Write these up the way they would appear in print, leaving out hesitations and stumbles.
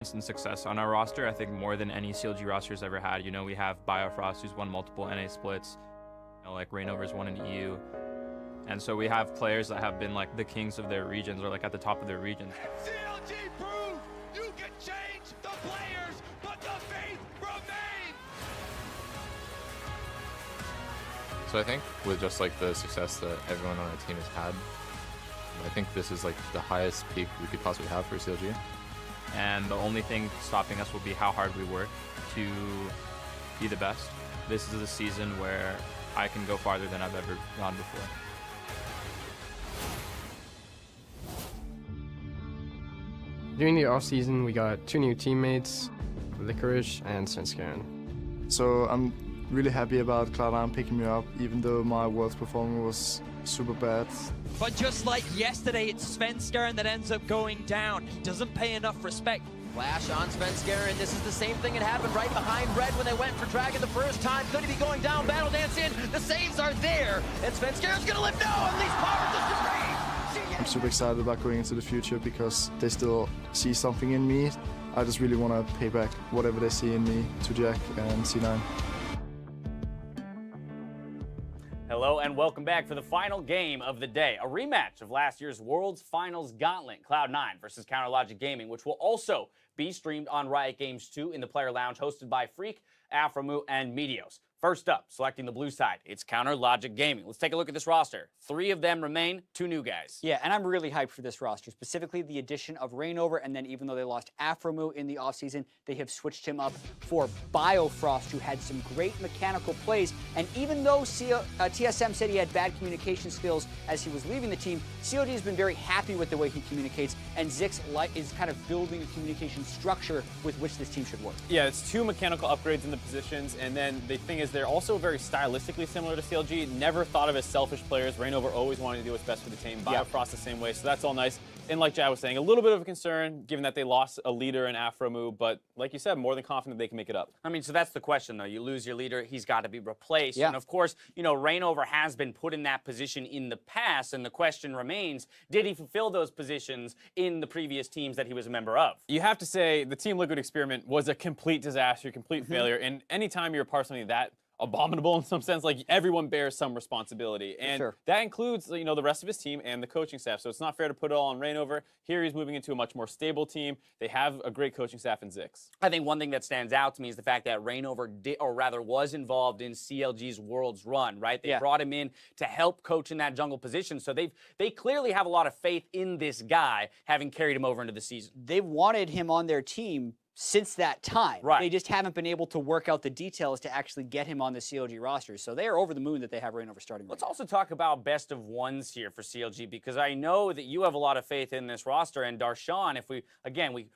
instant success on our roster. I think more than any CLG roster's ever had. You know, we have Biofrost, who's won multiple NA splits. You know, like Reignover's won an EU. And so we have players that have been like the kings of their regions or like at the top of their regions. CLG proved you can change the players, but the faith remains. So I think with just like the success that everyone on our team has had, I think this is like the highest peak we could possibly have for CLG. And the only thing stopping us will be how hard we work to be the best. This is a season where I can go farther than I've ever gone before. During the offseason, we got 2 new teammates, Licorice and Svenskeren. So I'm really happy about Cloud9 picking me up, even though my Worlds performance was super bad. But just like yesterday, it's Svenskeren that ends up going down. He doesn't pay enough respect. Flash on Svenskeren. This is the same thing that happened right behind Red when they went for Dragon the first time. Could he be going down? Battle Dance in. The saves are there. And Svenskeren's going to live. No, and these powers just rain. I'm super excited about going into the future because they still see something in me. I just really want to pay back whatever they see in me to Jack and C9. Hello and welcome back for the final game of the day, a rematch of last year's World's Finals Gauntlet, Cloud9 versus Counterlogic Gaming, which will also be streamed on Riot Games 2 in the Player Lounge, hosted by Freak, Afromu, and Meteos. First up, selecting the blue side, it's Counterlogic Gaming. Let's take a look at this roster. 3 of them remain, 2 new guys. Yeah, and I'm really hyped for this roster, specifically the addition of Reignover, and then even though they lost Afromu in the offseason, they have switched him up for Biofrost, who had some great mechanical plays. And even though TSM said he had bad communication skills as he was leaving the team, CLG has been very happy with the way he communicates, and Zix is kind of building a communication structure with which this team should work. Yeah, it's 2 mechanical upgrades in the positions, and then the thing is they're also very stylistically similar to CLG. Never thought of as selfish players. Reignover always wanted to do what's best for the team. Biofrost the same way, so that's all nice. And like Jad was saying, a little bit of a concern given that they lost a leader in Afromu, but like you said, more than confident they can make it up. I mean, so that's the question, though. You lose your leader, he's got to be replaced. Yeah. And of course, you know, Reignover has been put in that position in the past, and the question remains, did he fulfill those positions in the previous teams that he was a member of? You have to say the Team Liquid experiment was a complete disaster, complete failure, and anytime you're a part of something that abominable in some sense, like everyone bears some responsibility, and that includes, you know, the rest of his team and the coaching staff. So it's not fair to put it all on Reignover. Here he's moving into a much more stable team. They have a great coaching staff in Zix. I think one thing that stands out to me is the fact that Reignover did, or rather was involved in CLG's Worlds run, right? They brought him in to help coach in that jungle position. So they clearly have a lot of faith in this guy, having carried him over into the season. They've wanted him on their team since that time. Right. They just haven't been able to work out the details to actually get him on the CLG roster. So they are over the moon that they have Reignover starting. Let's also talk about best of ones here for CLG, because I know that you have a lot of faith in this roster. And Darshan, if we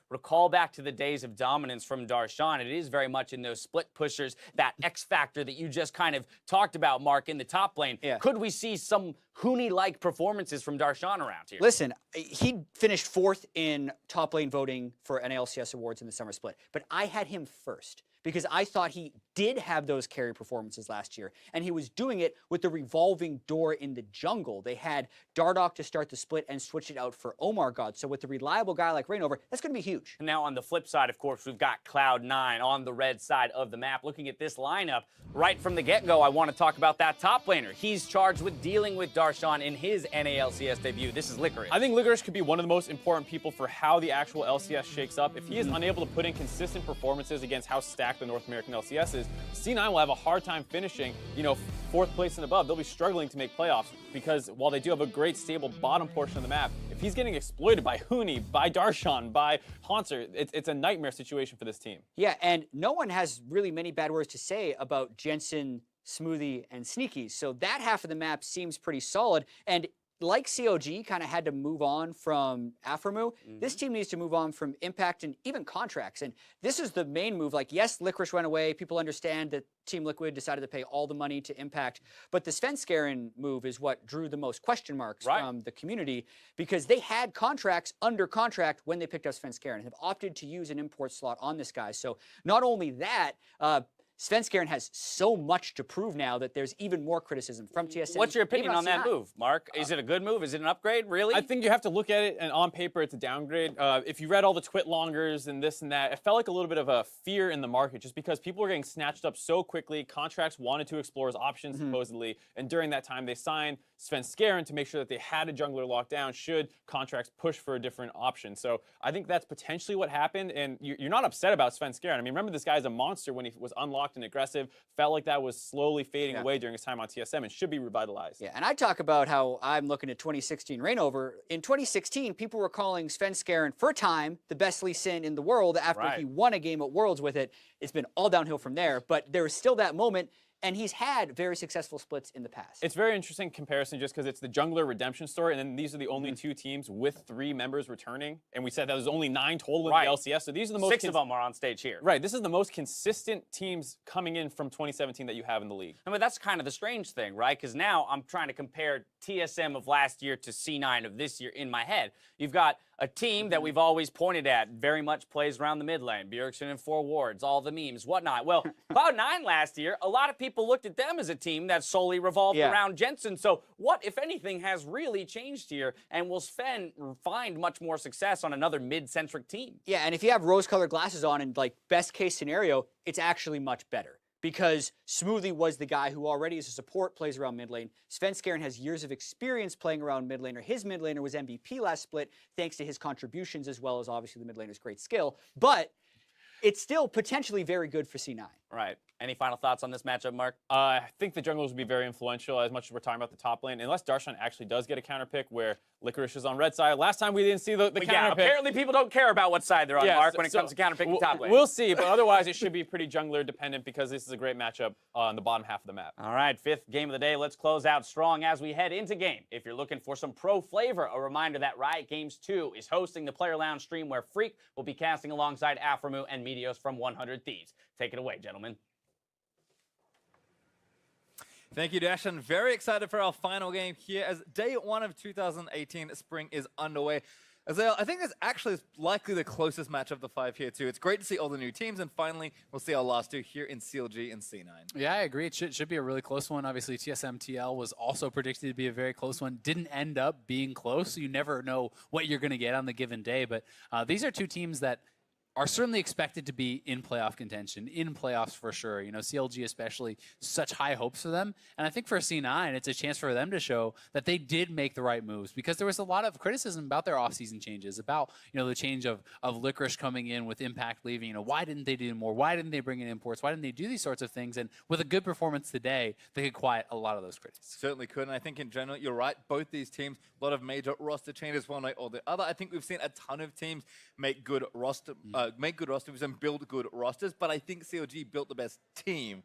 recall back to the days of dominance from Darshan, it is very much in those split pushers, that X factor that you just kind of talked about, Mark, in the top lane. Yeah. Could we see some Huni-like performances from Darshan around here? Listen, he finished 4th in top lane voting for an LCS awards in the summer split, but I had him first because I thought he did have those carry performances last year, and he was doing it with the revolving door in the jungle. They had Dardoch to start the split and switch it out for Omar God. So with a reliable guy like Reignover, that's going to be huge. Now on the flip side, of course, we've got Cloud9 on the red side of the map. Looking at this lineup, right from the get-go, I want to talk about that top laner. He's charged with dealing with Darshan in his NALCS debut. This is Licorice. I think Licorice could be one of the most important people for how the actual LCS shakes up. If he is unable to put in consistent performances against how stacked the North American LCS is, C9 will have a hard time finishing, you know, 4th place and above. They'll be struggling to make playoffs because while they do have a great stable bottom portion of the map, if he's getting exploited by Huni, by Darshan, by Haunter, it's a nightmare situation for this team. Yeah, and no one has really many bad words to say about Jensen, Smoothie, and Sneaky. So that half of the map seems pretty solid. And like COG kind of had to move on from Afromu, this team needs to move on from Impact and even contracts. And this is the main move. Like, yes, Licorice went away. People understand that Team Liquid decided to pay all the money to Impact. But the Svenskeren move is what drew the most question marks from the community, because they had contracts under contract when they picked up Svenskeren and have opted to use an import slot on this guy. So not only that, Svenskeren has so much to prove now that there's even more criticism from TSM. What's your opinion even on that C9. move, Mark? Is it a good move? Is it an upgrade, really? I think you have to look at it, and on paper, it's a downgrade. If you read all the twit longers and this and that, it felt like a little bit of a fear in the market just because people were getting snatched up so quickly. Contracts wanted to explore as options, supposedly, and during that time, they signed Svenskeren to make sure that they had a jungler locked down should contracts push for a different option. So I think that's potentially what happened, and you're not upset about Svenskeren. I mean, remember, this guy's a monster when he was unlocked and aggressive. Felt like that was slowly fading away during his time on TSM and should be revitalized. Yeah, and I talk about how I'm looking at 2016 Reignover. In 2016, people were calling Svenskeren for time the best Lee Sin in the world after he won a game at Worlds with it. It's been all downhill from there, but there was still that moment, and he's had very successful splits in the past. It's very interesting comparison just because it's the jungler redemption story, and then these are the only two teams with 3 members returning. And we said that there's only 9 total in the LCS, so these are the most 6 of them are on stage here. Right, this is the most consistent teams coming in from 2017 that you have in the league. I mean, that's kind of the strange thing, right? Because now I'm trying to compare TSM of last year to C9 of this year in my head. You've got a team that we've always pointed at very much plays around the mid lane. Bjergsen and 4 wards, all the memes, whatnot. Well, Cloud9 last year, a lot of people looked at them as a team that solely revolved around Jensen. So what, if anything, has really changed here? And will Sven find much more success on another mid-centric team? Yeah, and if you have rose-colored glasses on and, like, best-case scenario, it's actually much better. Because Smoothie was the guy who already as a support plays around mid lane. Svenskeren has years of experience playing around mid laner. His mid laner was MVP last split thanks to his contributions as well as obviously the mid laner's great skill. But it's still potentially very good for C9. Right. Any final thoughts on this matchup, Mark? I think the junglers will be very influential as much as we're talking about the top lane, unless Darshan actually does get a counter pick where Licorice is on red side. Last time we didn't see the counter pick. Apparently people don't care about what side they're on, Mark, when it comes to counter picking top lane. We'll see, but otherwise it should be pretty jungler dependent because this is a great matchup on the bottom half of the map. All right, 5th game of the day. Let's close out strong as we head into game. If you're looking for some pro flavor, a reminder that Riot Games 2 is hosting the Player Lounge stream where Freak will be casting alongside Aframu and Meteos from 100 Thieves. Take it away, gentlemen. Thank you, Dash, and very excited for our final game here as day 1 of 2018 spring is underway. Azale, I think this actually is likely the closest match of the 5 here too. It's great to see all the new teams, and finally we'll see our last 2 here in CLG and C9. Yeah, I agree. It should be a really close one. Obviously, TSM TL was also predicted to be a very close one. Didn't end up being close, so you never know what you're going to get on the given day. But these are 2 teams that are certainly expected to be in playoff contention, in playoffs for sure. You know, CLG especially, such high hopes for them. And I think for C9, it's a chance for them to show that they did make the right moves because there was a lot of criticism about their offseason changes, about, you know, the change of Licorice coming in with Impact leaving. You know, why didn't they do more? Why didn't they bring in imports? Why didn't they do these sorts of things? And with a good performance today, they could quiet a lot of those critics. Certainly could, and I think in general, you're right. Both these teams, a lot of major roster changes, one way or the other. I think we've seen a ton of teams make good roster moves and build good rosters, but I think CLG built the best team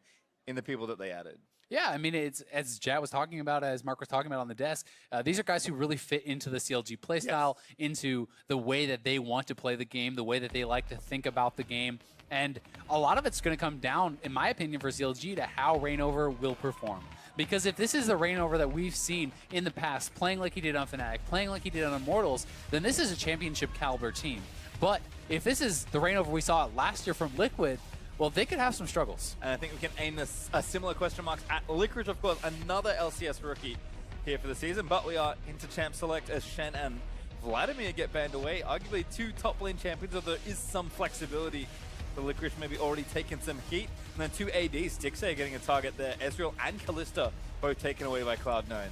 in the people that they added. Yeah, I mean, it's as Jat was talking about, as Mark was talking about on the desk, these are guys who really fit into the CLG playstyle, into the way that they want to play the game, the way that they like to think about the game. And a lot of it's going to come down, in my opinion, for CLG to how Reignover will perform. Because if this is the Reignover that we've seen in the past, playing like he did on Fnatic, playing like he did on Immortals, then this is a championship caliber team. But if this is the Reignover we saw last year from Liquid, well, they could have some struggles. And I think we can aim a similar question marks at Licorice, of course, another LCS rookie here for the season. But we are into champ select as Shen and Vladimir get banned away. Arguably 2 top lane champions, although there is some flexibility. The Licorice maybe already taken some heat. And then 2 ADs, Stixxay getting a target there. Ezreal and Kalista both taken away by Cloud9.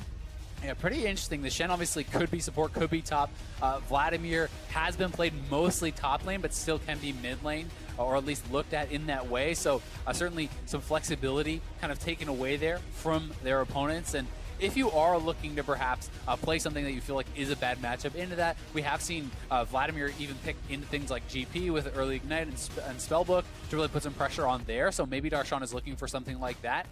Yeah, pretty interesting. The Shen obviously could be support, could be top. Vladimir has been played mostly top lane, but still can be mid lane, or at least looked at in that way. So certainly some flexibility kind of taken away there from their opponents. And if you are looking to perhaps play something that you feel like is a bad matchup into that, we have seen Vladimir even pick into things like GP with early Ignite and Spellbook to really put some pressure on there. So maybe Darshan is looking for something like that.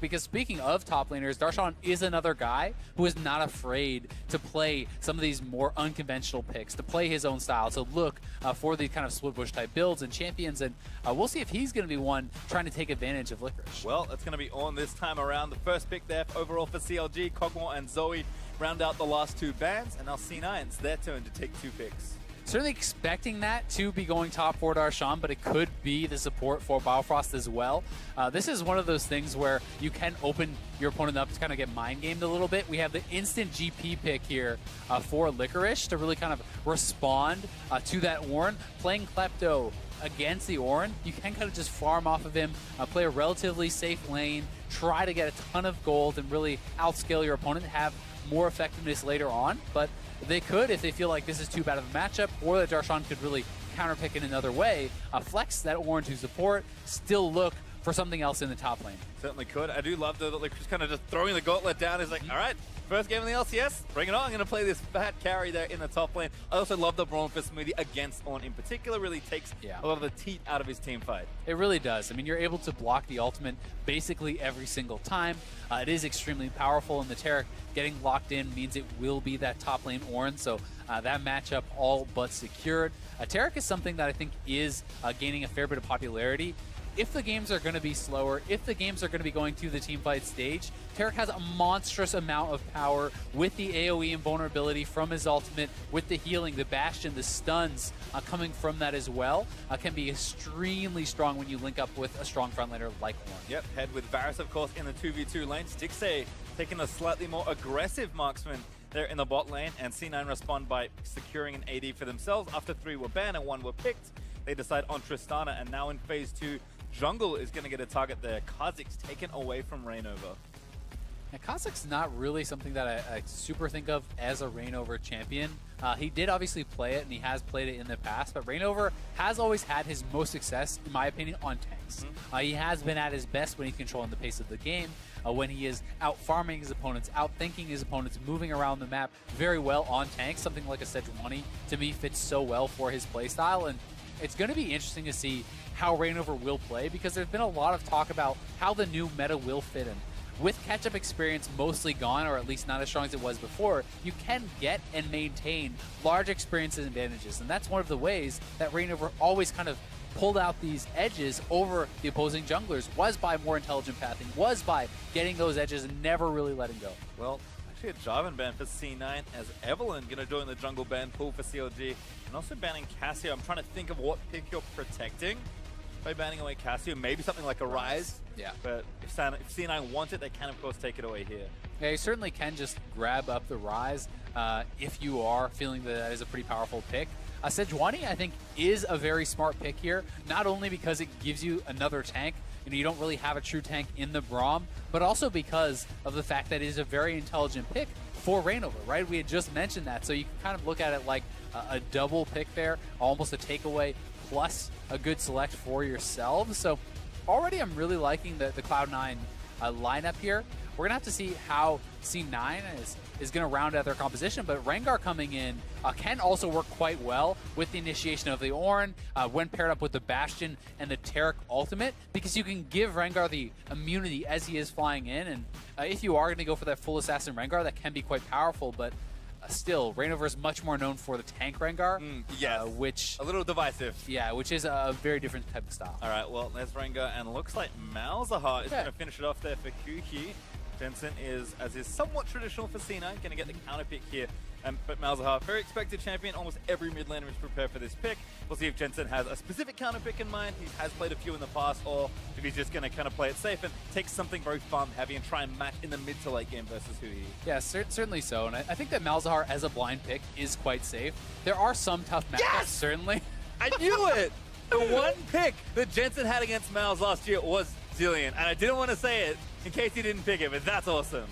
Because speaking of top laners, Darshan is another guy who is not afraid to play some of these more unconventional picks, to play his own style, to look for these kind of split bush type builds and champions. And we'll see if he's going to be one trying to take advantage of Licorice. Well, it's going to be on this time around. The first pick there overall for CLG, Kog'Maw and Zoe round out the last 2 bans, and now C9's their turn to take 2 picks. certainly expecting that to be going top for Darshan, but it could be the support for Biofrost as well. This is one of those things where you can open your opponent up to kind of get mind gamed a little bit. We have the instant GP pick here for Licorice to really kind of respond to that Ornn. Playing Klepto against the Ornn, you can kind of just farm off of him, play a relatively safe lane, try to get a ton of gold and really outscale your opponent, have more effectiveness later on. But they could, if they feel like this is too bad of a matchup, or that Darshan could really counterpick in another way, flex that Ornn to support, still look for something else in the top lane. Certainly could. I do love though that Licorice kind of just throwing the gauntlet down. Is like, all right, first game in the LCS, bring it on. I'm going to play this fat carry there in the top lane. I also love the Brawn for Smoothie against Ornn in particular. Really takes a lot of the teeth out of his team fight. It really does. I mean, you're able to block the ultimate basically every single time. It is extremely powerful, and the Taric getting locked in means it will be that top lane Ornn, so that matchup all but secured. Taric is something that I think is gaining a fair bit of popularity. If the games are going to be slower, if the games are going to be going to the teamfight stage, Taric has a monstrous amount of power with the AoE and vulnerability from his ultimate, with the healing, the Bastion, the stuns coming from that as well. Can be extremely strong when you link up with a strong frontlaner like Ornn. Yep, head with Varus, of course, in the 2v2 lane. Stixxay taking a slightly more aggressive marksman there in the bot lane, and C9 respond by securing an AD for themselves. After 3 were banned and 1 were picked, they decide on Tristana, and now in phase 2, Jungle is going to get a target there. Kha'Zix's taken away from Reignover. Now, Kha'Zix's not really something that I super think of as a Reignover champion. He did obviously play it, and he has played it in the past, but Reignover has always had his most success, in my opinion, on tanks. He has been at his best when he's controlling the pace of the game, when he is out-farming his opponents, out-thinking his opponents, moving around the map very well on tanks. Something like a Sejuani, to me, fits so well for his playstyle, and it's going to be interesting to see how Reignover will play, because there's been a lot of talk about how the new meta will fit in. With catch-up experience mostly gone, or at least not as strong as it was before, you can get and maintain large experiences and advantages, and that's one of the ways that Reignover always kind of pulled out these edges over the opposing junglers, was by more intelligent pathing, was by getting those edges and never really letting go. Well, actually a Jarvan ban for C9, as Evelyn going to join the jungle ban pool for CLG, and also banning Cassio. I'm trying to think of what pick you're protecting by banning away Cassio. Maybe something like a Rise. Yeah. But if C9 want it, they can, of course, take it away here. Yeah, you certainly can just grab up the Rise if you are feeling that is a pretty powerful pick. Sejuani, I think, is a very smart pick here, not only because it gives you another tank. You don't really have a true tank in the Braum, but also because of the fact that it is a very intelligent pick for Reignover, right? We had just mentioned that, so you can kind of look at it like a double pick there, almost a takeaway plus a good select for yourselves. So already I'm really liking the Cloud9 lineup here. We're going to have to see how C9 is going to round out their composition, but Rengar coming in can also work quite well with the initiation of the Ornn when paired up with the Bastion and the Taric ultimate, because you can give Rengar the immunity as he is flying in, and if you are going to go for that full assassin Rengar, that can be quite powerful, but still, Reignover is much more known for the tank Rengar, which a little divisive. Yeah, which is a very different type of style. All right, well, there's Rengar, and looks like Malzahar is going to finish it off there for Kuki. Jensen is, as is somewhat traditional for C9, going to get the counter pick here. But Malzahar, very expected champion. Almost every mid laner is prepared for this pick. We'll see if Jensen has a specific counter pick in mind. He has played a few in the past, or if he's just going to kind of play it safe and take something very farm heavy and try and match in the mid to late game versus Hui. Yeah, certainly so. And I think that Malzahar as a blind pick is quite safe. There are some tough matchups, certainly. I knew it! The one pick that Jensen had against Malz last year was Zilean, and I didn't want to say it in case he didn't pick it, but that's awesome.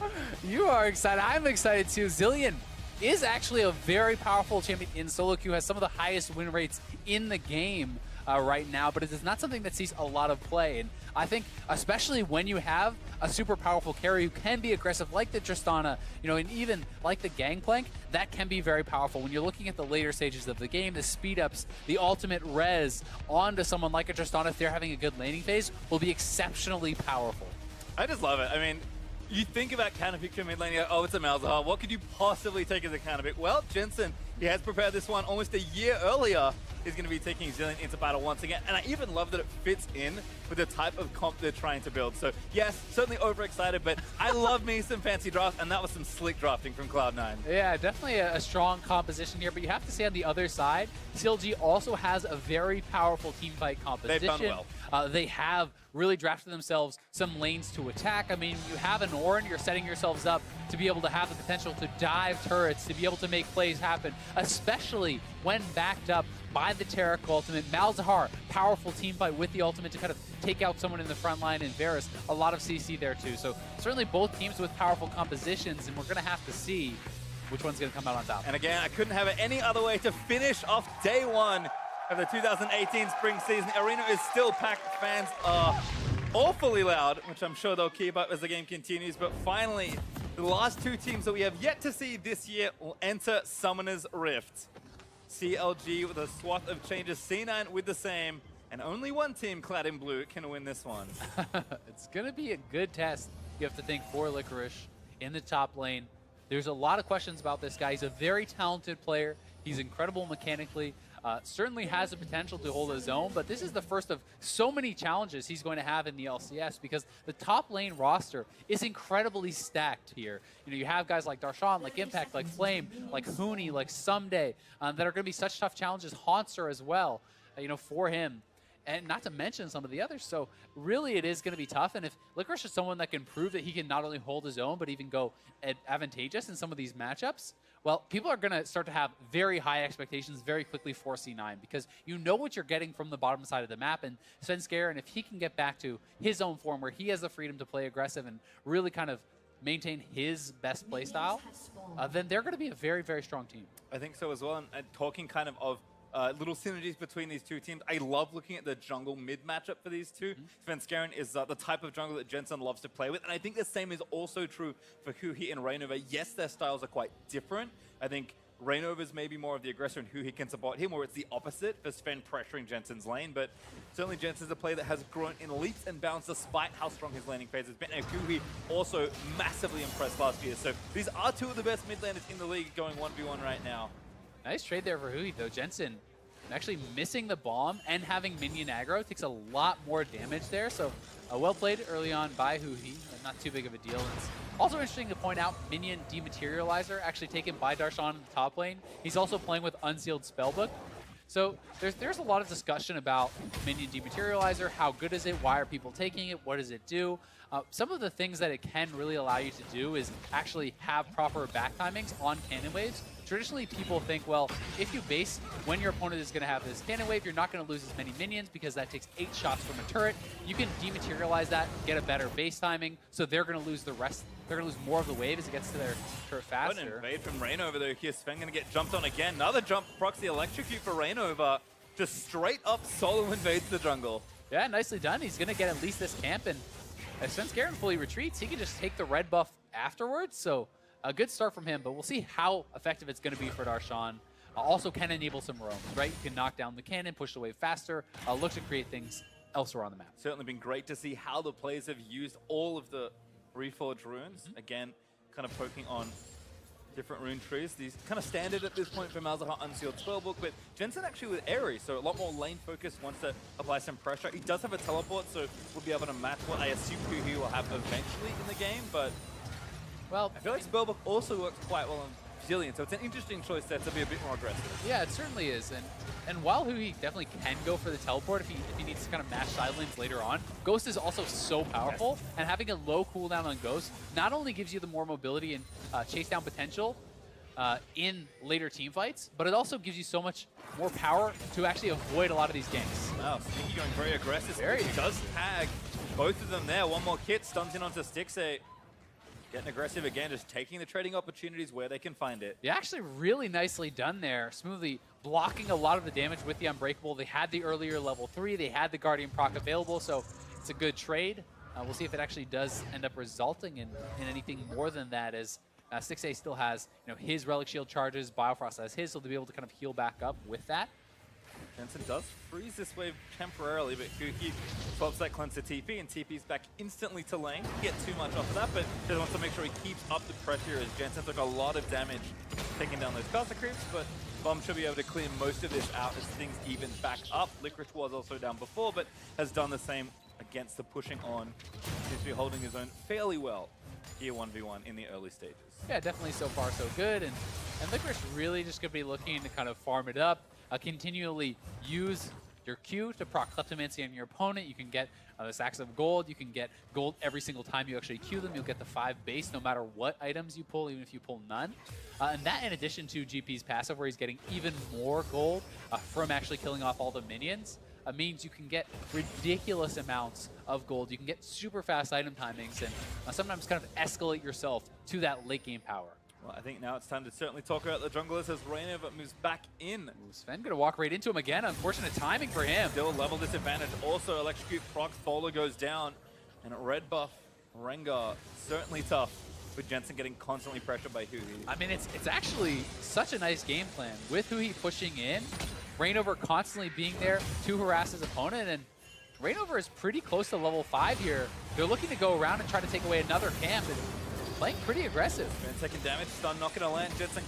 You are excited. I'm excited too. Zilean is actually a very powerful champion in solo queue, has some of the highest win rates in the game right now, but it is not something that sees a lot of play. And I think especially when you have a super powerful carry who can be aggressive like the Tristana, and even like the Gangplank, that can be very powerful. When you're looking at the later stages of the game, the speed ups, the ultimate res onto someone like a Tristana, if they're having a good laning phase, will be exceptionally powerful. I just love it. I mean, you think about counter pick to mid lane, oh, it's a Malzahar. What could you possibly take as a counter pick? Well, Jensen, he has prepared this one almost a year earlier. is going to be taking Zillion into battle once again. And I even love that it fits in with the type of comp they're trying to build. So yes, certainly overexcited, but I love me some fancy drafts, and that was some slick drafting from Cloud9. Yeah, definitely a strong composition here, but you have to say on the other side, CLG also has a very powerful team fight composition. They've done well. They have really drafted themselves some lanes to attack. I mean, you have an Ornn, you're setting yourselves up to be able to have the potential to dive turrets, to be able to make plays happen, especially when backed up by the Taric ultimate. Malzahar, powerful team fight with the ultimate to kind of take out someone in the front line, and Varus, a lot of CC there too. So certainly both teams with powerful compositions, and we're going to have to see which one's going to come out on top. And again, I couldn't have it any other way to finish off day one of the 2018 spring season. The arena is still packed. Fans are awfully loud, which I'm sure they'll keep up as the game continues. But finally, the last two teams that we have yet to see this year will enter Summoner's Rift. CLG with a swath of changes, C9 with the same, and only one team clad in blue can win this one. It's going to be a good test, you have to think, for Licorice in the top lane. There's a lot of questions about this guy. He's a very talented player. He's incredible mechanically. Certainly has the potential to hold his own, but this is the first of so many challenges he's going to have in the LCS because the top lane roster is incredibly stacked here. You know, you have guys like Darshan, like Impact, like Flame, like Huni, like Someday, that are going to be such tough challenges. Haunter as well, you know, for him. And not to mention some of the others. So really it is going to be tough. And if Licorice is someone that can prove that he can not only hold his own, but even go advantageous in some of these matchups, well, people are going to start to have very high expectations very quickly for C9 because you know what you're getting from the bottom side of the map. And Svenskeren, if he can get back to his own form where he has the freedom to play aggressive and really kind of maintain his best play style, then they're going to be a very, very strong team. I think so as well. And talking kind of little synergies between these two teams. I love looking at the jungle mid matchup for these two. Svenskeren is the type of jungle that Jensen loves to play with, and I think the same is also true for Huhi and Rainova. Yes, their styles are quite different. I think Rainova's maybe more of the aggressor and Huhi can support him, or it's the opposite for Sven pressuring Jensen's lane, but certainly Jensen's a player that has grown in leaps and bounds despite how strong his laning phase has been, and Huhi also massively impressed last year. So these are two of the best mid laners in the league going 1v1 right now. Nice trade there for Huhi, though. Jensen actually missing the bomb and having minion aggro takes a lot more damage there. So well played early on by Huhi. Not too big of a deal. And it's also interesting to point out minion dematerializer actually taken by Darshan in the top lane. He's also playing with Unsealed Spellbook. So there's a lot of discussion about minion dematerializer. How good is it? Why are people taking it? What does it do? Some of the things that it can really allow you to do is actually have proper back timings on cannon waves. Traditionally, people think, well, if you base when your opponent is going to have this cannon wave, you're not going to lose as many minions because that takes 8 shots from a turret. You can dematerialize that, get a better base timing, so they're going to lose the rest. They're going to lose more of the wave as it gets to their turret faster. What an invade from Rainova there. Here's Sven going to get jumped on again. Another jump proxy electrocute for Rainova. Just straight up solo invades the jungle. Yeah, nicely done. He's going to get at least this camp, and if Svenskeren fully retreats, he can just take the red buff afterwards. So a good start from him, but we'll see how effective it's going to be for Darshan. Also can enable some roams, right? You can knock down the cannon, push the wave faster, look to create things elsewhere on the map. Certainly been great to see how the players have used all of the reforged runes. Again, kind of poking on different rune trees. These kind of standard at this point for Malzahar Unsealed Spellbook, but Jensen actually with Aerie, so a lot more lane focus, wants to apply some pressure. He does have a teleport, so we'll be able to match what I assume he will have eventually in the game, but well, I feel like Spellbook also works quite well on Zillion, so it's an interesting choice there to be a bit more aggressive. Yeah, it certainly is, and while Huhi definitely can go for the teleport if he needs to kind of mash side lanes later on, Ghost is also so powerful, and having a low cooldown on Ghost not only gives you the more mobility and chase down potential in later team fights, but it also gives you so much more power to actually avoid a lot of these ganks. Wow, Sneaky going very aggressive. He does tag both of them there. One more kit, stuns in onto Stixxay. Getting aggressive again, just taking the trading opportunities where they can find it. Yeah, actually really nicely done there. Smoothly blocking a lot of the damage with the Unbreakable. They had the earlier level 3, they had the Guardian proc available, so it's a good trade. We'll see if it actually does end up resulting in anything more than that, as Stixxay still has his Relic Shield charges, Biofrost has his, so they'll be able to kind of heal back up with that. Jensen does freeze this wave temporarily, but Huhi swaps that cleanser TP and TP's back instantly to lane. Get too much off of that, but just wants to make sure he keeps up the pressure as Jensen took a lot of damage taking down those caster creeps, but Bomb should be able to clear most of this out as things even back up. Licorice was also down before, but has done the same against the pushing on. Seems to be holding his own fairly well here 1v1 in the early stages. Yeah, definitely so far so good. And Licorice really just going to be looking to kind of farm it up, continually use your Q to proc Kleptomancy on your opponent. You can get the stacks of gold. You can get gold every single time you actually Q them. You'll get the 5 base no matter what items you pull, even if you pull none. And that in addition to GP's passive, where he's getting even more gold from actually killing off all the minions, means you can get ridiculous amounts of gold. You can get super fast item timings and sometimes kind of escalate yourself to that late game power. Well, I think now it's time to certainly talk about the junglers as Raynova moves back in. Sven gonna walk right into him again. Unfortunate timing for him. Still level disadvantage. Also, Electrocute procs, Bowler goes down. And at red buff, Rengar, certainly tough with Jensen getting constantly pressured by Huhi. I mean, it's actually such a nice game plan. With Huhi pushing in, Rainover constantly being there to harass his opponent, and Rainover is pretty close to level 5 here. They're looking to go around and try to take away another camp, and playing pretty aggressive. And taking damage, stun not gonna land. Jensen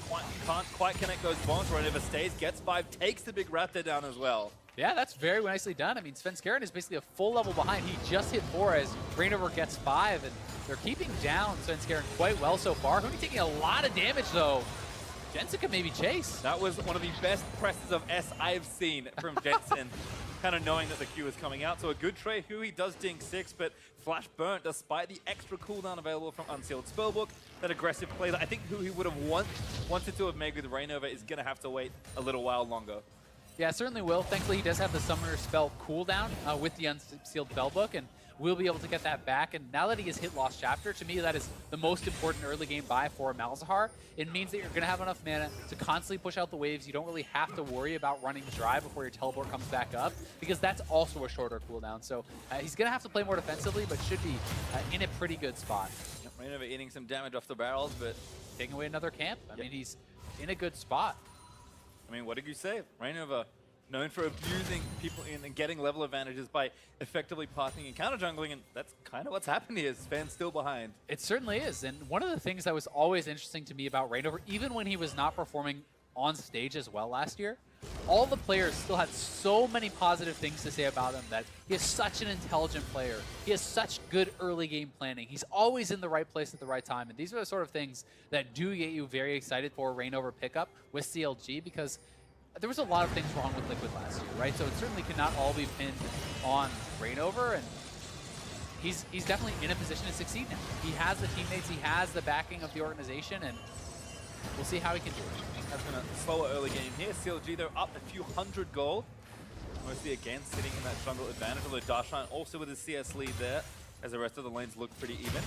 can't quite connect those bombs. Rainover stays, gets 5, takes the big Raptor down as well. Yeah, that's very nicely done. I mean, Svenskeren is basically a full level behind. He just hit 4 as Rainover gets 5, and they're keeping down Svenskeren quite well so far. Huhi taking a lot of damage, though. Jensen could maybe chase. That was one of the best presses of S I've seen from Jensen. Kind of knowing that the Q is coming out. So a good trade. Huhi does ding 6, but Flash burnt despite the extra cooldown available from Unsealed Spellbook. That aggressive play that I think Huhi would have wanted to have made with Raynova is going to have to wait a little while longer. Yeah, certainly will. Thankfully, he does have the Summoner Spell cooldown with the Unsealed Spellbook, and will be able to get that back. And now that he has hit Lost Chapter, to me, that is the most important early game buy for Malzahar. It means that you're going to have enough mana to constantly push out the waves. You don't really have to worry about running dry before your teleport comes back up, because that's also a shorter cooldown. So he's going to have to play more defensively, but should be in a pretty good spot. Yep, Raynova eating some damage off the barrels, but taking away another camp. I mean, he's in a good spot. I mean, what did you say? Raynova, known for abusing people in and getting level advantages by effectively pathing and counter jungling, and that's kind of what's happened here. Sven's still behind. It certainly is, and one of the things that was always interesting to me about Rainover, even when he was not performing on stage as well last year, all the players still had so many positive things to say about him, that he is such an intelligent player. He has such good early game planning. He's always in the right place at the right time, and these are the sort of things that do get you very excited for a Rainover pickup with CLG, because there was a lot of things wrong with Liquid last year, right? So it certainly could not all be pinned on Rainover, and he's definitely in a position to succeed now. He has the teammates, he has the backing of the organization, and we'll see how he can do it. That's been a slower early game here. CLG, they're up a few hundred gold. Mostly again sitting in that jungle advantage, although Darshan also with his CS lead there, as the rest of the lanes look pretty even.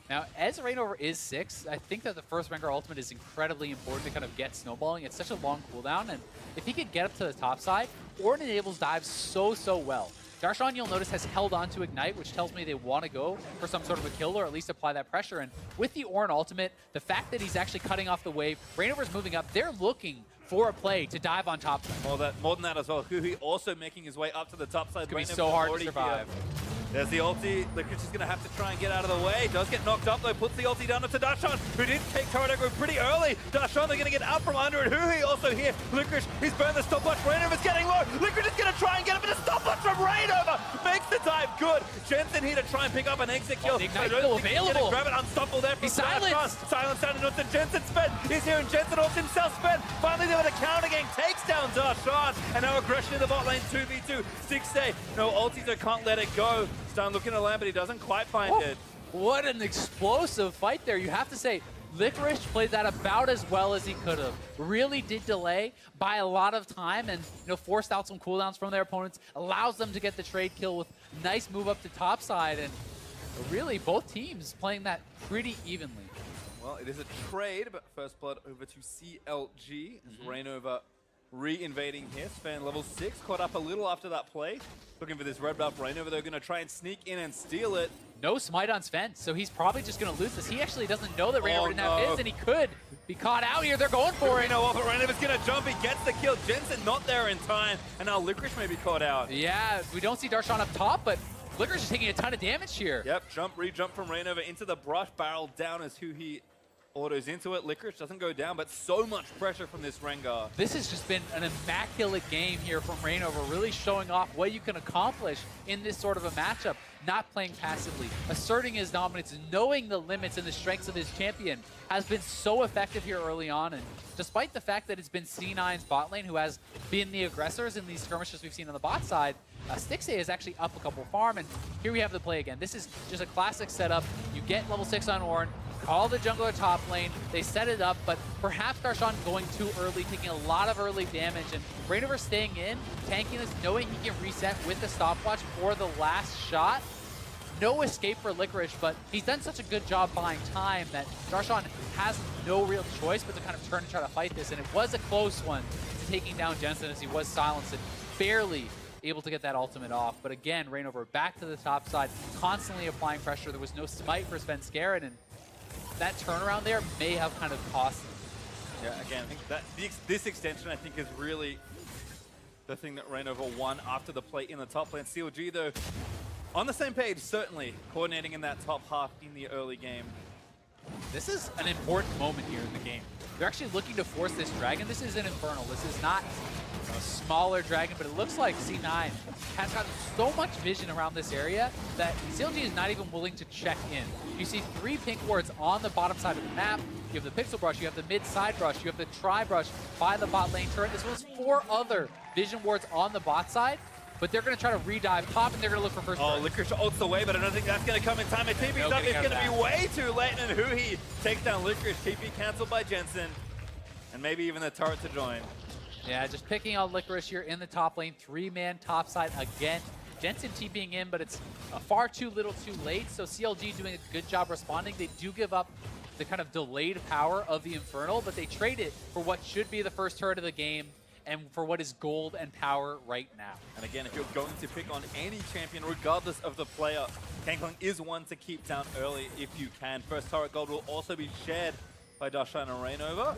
Now, as Rainover is 6, I think that the first Rengar ultimate is incredibly important to kind of get snowballing. It's such a long cooldown, and if he could get up to the top side, Ornn enables dives so well. Darshan, you'll notice, has held on to Ignite, which tells me they want to go for some sort of a kill, or at least apply that pressure. And with the Ornn ultimate, the fact that he's actually cutting off the wave, Rainover's moving up, they're looking for a play to dive on top side. Well, more than that as well. Huhi also making his way up to the top side. It's going to be so hard to survive. There's the ulti. Licorice is going to have to try and get out of the way. Does get knocked up though. Puts the ulti down onto Darshan, who did take turret aggro pretty early. Darshan, they're going to get out from under it. Huhi also here. Licorice, he's burned the stopwatch. Rainover's getting low. Licorice is going to try and get him, but a stopwatch from Rainover makes the dive good. Jensen here to try and pick up an exit kill. The Ignite still available. Grab it, unstoppable there from He's silenced. Silence down into Jensen. Sven is here, and Jensen also himself. Sven finally there with a counter game. Takes down Darshan, and now aggression in the bot lane. 2v2. 6-day. No ulti, so can't let it go. Stun looking to land, but he doesn't quite find it. What an explosive fight there. You have to say, Licorice played that about as well as he could have. Really did delay by a lot of time, and forced out some cooldowns from their opponents, allows them to get the trade kill with nice move up to top side, and really both teams playing that pretty evenly. Well, it is a trade, but first blood over to CLG as Raynova re-invading here. Sven level 6, caught up a little after that play. Looking for this red buff. Raynova, they're going to try and sneak in and steal it. No smite on Sven, so he's probably just going to lose this. He actually doesn't know that Raynova didn't have his, and he could be caught out here. They're going for it. You know what, but Raynova's going to jump. He gets the kill. Jensen not there in time, and now Licorice may be caught out. Yeah, we don't see Darshan up top, but Licorice is taking a ton of damage here. Yep, re-jump from Raynova into the brush, barrel down as Huhi autos into it. Licorice doesn't go down, but so much pressure from this Rengar. This has just been an immaculate game here from Reignover, really showing off what you can accomplish in this sort of a matchup. Not playing passively, asserting his dominance, knowing the limits and the strengths of his champion has been so effective here early on. And despite the fact that it's been C9's bot lane who has been the aggressors in these skirmishes we've seen on the bot side, Stixxay is actually up a couple farm, and here we have the play again. This is just a classic setup. You get level 6 on Ornn, call the jungler top lane, they set it up, but perhaps Darshan going too early, taking a lot of early damage, and Reignover staying in, tanking this, knowing he can reset with the stopwatch for the last shot. No escape for Licorice, but he's done such a good job buying time that Darshan has no real choice but to kind of turn and try to fight this, and it was a close one to taking down Jensen as he was silenced and barely able to get that ultimate off. But again, Reignover back to the top side, constantly applying pressure. There was no smite for Svenskeren, and that turnaround there may have kind of cost him. Yeah, again, I think that this extension, I think, is really the thing that Reignover won after the play in the top lane. CLG, though, on the same page, certainly, coordinating in that top half in the early game. This is an important moment here in the game. They're actually looking to force this dragon. This is an Infernal. This is not a smaller dragon, but it looks like C9 has gotten so much vision around this area that CLG is not even willing to check in. You see 3 pink wards on the bottom side of the map. You have the pixel brush, you have the mid side brush, you have the tri brush by the bot lane turret. As well as 4 other vision wards on the bot side. But they're going to try to redive top, and they're going to look for first burn. Licorice ults away, but I don't think that's going to come in time. And TP's up, it's going to be way too late, and Huhi takes down Licorice. TP cancelled by Jensen, and maybe even the turret to join. Yeah, just picking on Licorice here in the top lane. 3-man top side again. Jensen TPing in, but it's far too little too late, so CLG doing a good job responding. They do give up the kind of delayed power of the Infernal, but they trade it for what should be the first turret of the game, and for what is gold and power right now. And again, if you're going to pick on any champion, regardless of the player, Kangkong is one to keep down early if you can. First turret gold will also be shared by Darshan and Reignover.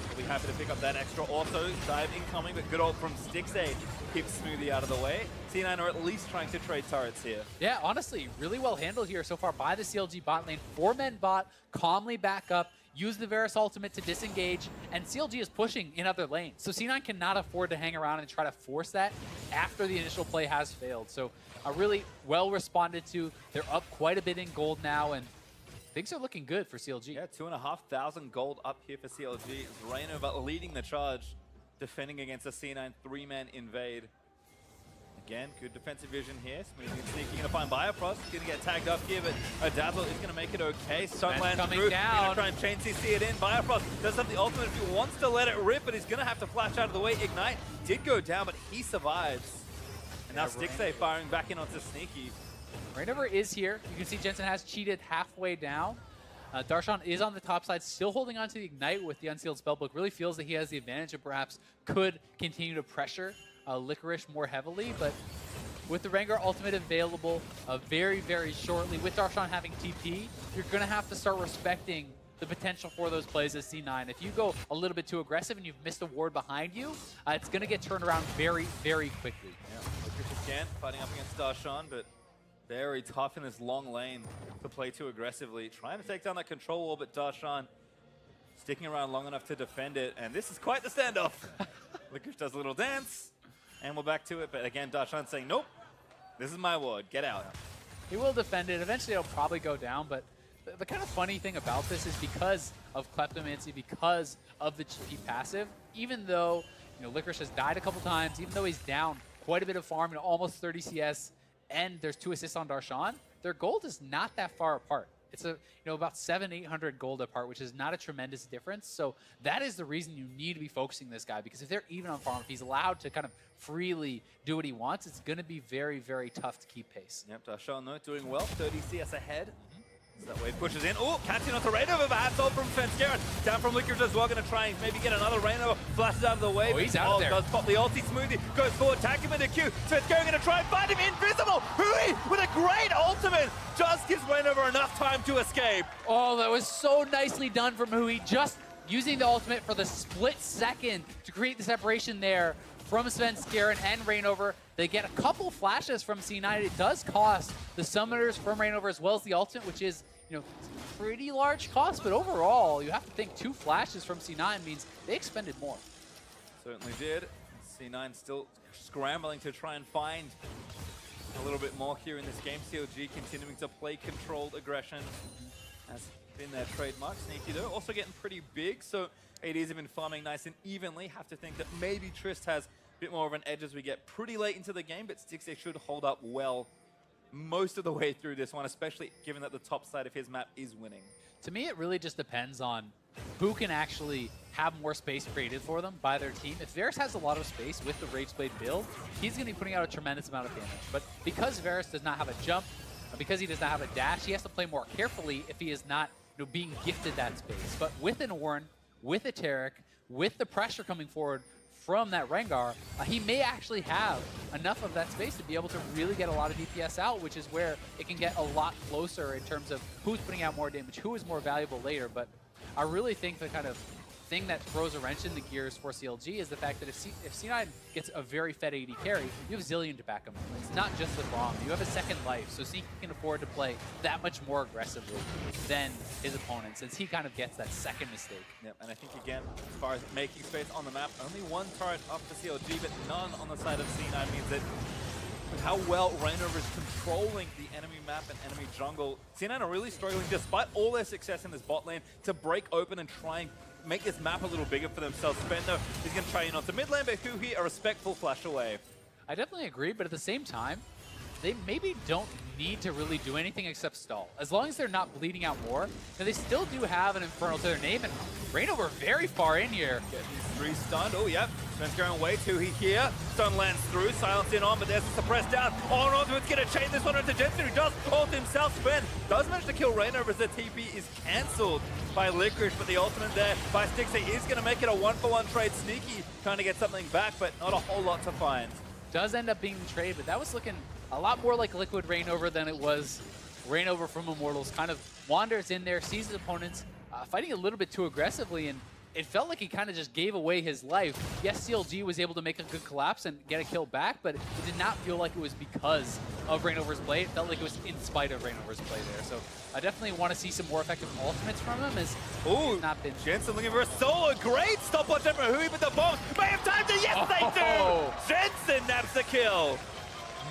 We'll be happy to pick up that extra also. Dive incoming, but good ult from Stixxay keeps Smoothie out of the way. C9 are at least trying to trade turrets here. Yeah, honestly, really well handled here so far by the CLG bot lane. 4-men bot, calmly back up, use the Varus ultimate to disengage, and CLG is pushing in other lanes. So C9 cannot afford to hang around and try to force that after the initial play has failed. So really well responded to. They're up quite a bit in gold now, and things are looking good for CLG. Yeah, 2,500 gold up here for CLG. It's Reignover leading the charge, defending against a C9 3-man invade. Again, good defensive vision here. Smoothie sneaking to find Biofrost. He's going to get tagged up here, but Dazzle is going to make it okay. Sunland coming through. down. Going to try and chain CC it in. Biofrost does have the ultimate if he wants to let it rip, but he's going to have to flash out of the way. Ignite did go down, but he survives. And now Stixxay firing back in onto Sneaky. Reignover is here. You can see Jensen has cheated halfway down. Darshan is on the top side, still holding on to the Ignite with the Unsealed Spellbook. Really feels that he has the advantage and perhaps could continue to pressure Licorice more heavily, but with the Rengar ultimate available very, very shortly, with Darshan having TP, you're going to have to start respecting the potential for those plays as C9. If you go a little bit too aggressive and you've missed a ward behind you, it's going to get turned around very, very quickly. Yeah, Licorice again fighting up against Darshan, but very tough in this long lane to play too aggressively. Trying to take down that control wall, but Darshan sticking around long enough to defend it, and this is quite the standoff. Licorice does a little dance. And we're back to it, but again, Darshan saying, nope, this is my ward, get out. He will defend it. Eventually, it'll probably go down, but the kind of funny thing about this is because of Kleptomancy, because of the GP passive, even though Licorice has died a couple times, even though he's down quite a bit of farm, almost 30 CS, and there's 2 assists on Darshan, their gold is not that far apart. It's about 700-800 gold apart, which is not a tremendous difference. So that is the reason you need to be focusing this guy, because if they're even on farm, if he's allowed to kind of freely do what he wants, it's going to be very, very tough to keep pace. Yep, Darshan though doing well, 30 CS ahead. So that wave pushes in. Oh, catching onto Reignover, but hats off from Svenskeren. Down from Licorice as well, going to try and maybe get another Reignover. Flashes out of the way. Oh, he's out there. Does pop the ulti. Smoothie goes forward, tag him in the queue. Svenskeren going to try and find him invisible. Hui with a great ultimate. Just gives Reignover enough time to escape. Oh, that was so nicely done from Hui. Just using the ultimate for the split second to create the separation there from Svenskeren and Reignover. They get a couple flashes from C9. It does cost the summoners from Reignover as well as the ultimate, which is you know, pretty large cost, but overall, you have to think 2 flashes from C9 means they expended more. Certainly did. C9 still scrambling to try and find a little bit more here in this game. CLG continuing to play controlled aggression has been their trademark. Sneaky though, also getting pretty big, so ADs have been farming nice and evenly. Have to think that maybe Trist has a bit more of an edge as we get pretty late into the game, but Stixxay should hold up well most of the way through this one, especially given that the top side of his map is winning. To me, it really just depends on who can actually have more space created for them by their team. If Varus has a lot of space with the Rageblade build, he's going to be putting out a tremendous amount of damage. But because Varus does not have a jump, because he does not have a dash, he has to play more carefully if he is not, you know, being gifted that space. But with an Ornn, with a Taric, with the pressure coming forward from that Rengar, he may actually have enough of that space to be able to really get a lot of DPS out, which is where it can get a lot closer in terms of who's putting out more damage, who is more valuable later. But I really think the kind of thing that throws a wrench in the gears for CLG is the fact that if C9 gets a very fed AD carry, you have Zillion to back him up. It's not just the bomb. You have a second life, so Sneaky can afford to play that much more aggressively than his opponent, since he kind of gets that second mistake. Yep, and I think again, as far as making space on the map, only 1 turret up for CLG, but none on the side of C9 means that with how well Reignover is controlling the enemy map and enemy jungle, C9 are really struggling, despite all their success in this bot lane, to break open and try and make this map a little bigger for themselves. Spendo is going to try in onto mid lane, but Huhi a respectful flash away. I definitely agree, but at the same time, they maybe don't need to really do anything except stall. As long as they're not bleeding out more, they still do have an Infernal to their name, and Reignover very far in here. Getting 3 stunned. Oh, yep. Sven's going away. Huhi here. Stun lands through. Silence in on, but there's a suppress down. On onto it's going to chain this one into Jensen, who does ult himself. Sven does manage to kill Reignover as the TP is cancelled by Licorice, but the ultimate there by Stixxay is going to make it a 1-for-1 trade. Sneaky trying to get something back, but not a whole lot to find. Does end up being the trade, but that was looking a lot more like Liquid Reignover than it was Reignover from Immortals. Kind of wanders in there, sees his opponents fighting a little bit too aggressively, and it felt like he kind of just gave away his life. Yes, CLG was able to make a good collapse and get a kill back, but it did not feel like it was because of Reignover's play. It felt like it was in spite of Reignover's play there. So I definitely want to see some more effective ultimates from him, as he's not been. Jensen looking for a solo. Great stopwatch there for Huhi, but the bomb may have time to. Yes, they do! Jensen naps the kill.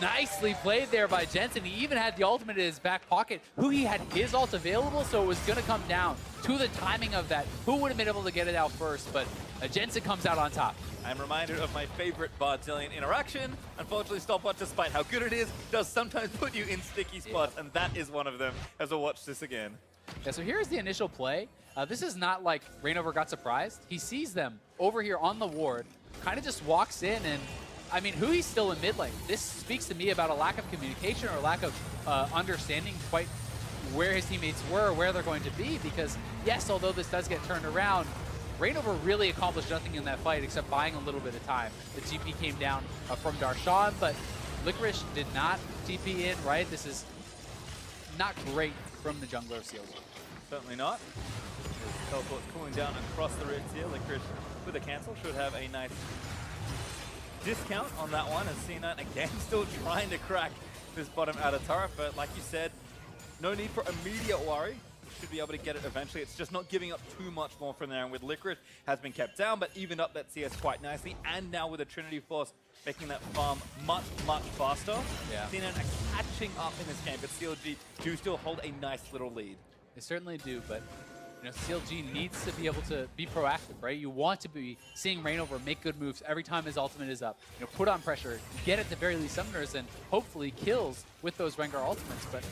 Nicely played there by Jensen. He even had the ultimate in his back pocket. Huhi had his ult available, so it was going to come down to the timing of that. Who would have been able to get it out first? But Jensen comes out on top. I'm reminded of my favorite Bard-Zillion interaction. Unfortunately, stopwatch, despite how good it is, does sometimes put you in sticky spots, and that is one of them, as we'll watch this again. Yeah, so here's the initial play. This is not like Reignover got surprised. He sees them over here on the ward, kind of just walks in, and I mean, Hui's still in mid lane. This speaks to me about a lack of communication or a lack of understanding quite where his teammates were, where they're going to be, because yes, although this does get turned around, Reignover really accomplished nothing in that fight except buying a little bit of time. The TP came down from Darshan, but Licorice did not TP in, right? This is not great from the jungler of CLG. Certainly not. His teleport's cooling down across the ridge here. Licorice with a cancel should have a nice discount on that one, as C9 again still trying to crack this bottom outer turret, but like you said, no need for immediate worry. Should be able to get it eventually. It's just not giving up too much more from there, and with Licorice has been kept down, but evened up that CS quite nicely, and now with a Trinity Force making that farm much, much faster. Yeah. C9 are catching up in this game, but CLG do still hold a nice little lead. They certainly do, but you know, CLG needs to be able to be proactive, right? You want to be seeing Reignover make good moves every time his ultimate is up. You know, put on pressure, get at the very least summoners, and hopefully kills with those Rengar ultimates. But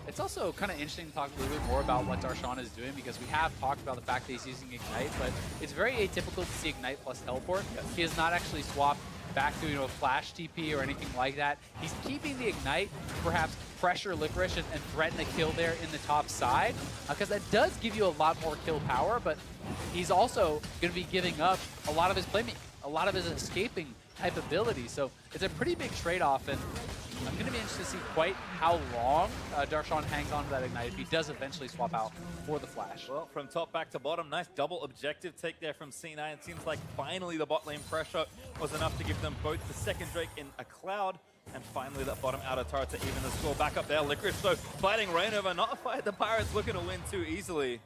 it's also kind of interesting to talk a little bit more about what Darshan is doing, because we have talked about the fact that he's using Ignite, but it's very atypical to see Ignite plus Teleport. He has not actually swapped back to, you know, a flash TP or anything like that. He's keeping the Ignite to perhaps pressure Licorice and threaten a kill there in the top side, because that does give you a lot more kill power, but he's also going to be giving up a lot of his playmaking, a lot of his escaping type ability. So it's a pretty big trade-off, and I'm going to be interested to see quite how long Darshan hangs on to that Ignite if he does eventually swap out for the Flash. Well, from top back to bottom, nice double objective take there from C9. It seems like finally the bot lane pressure was enough to give them both the second Drake in a Cloud, and finally that bottom outer turret to even the score back up there. Licorice, though, fighting Rainover, not a fight the Pirates looking to win too easily.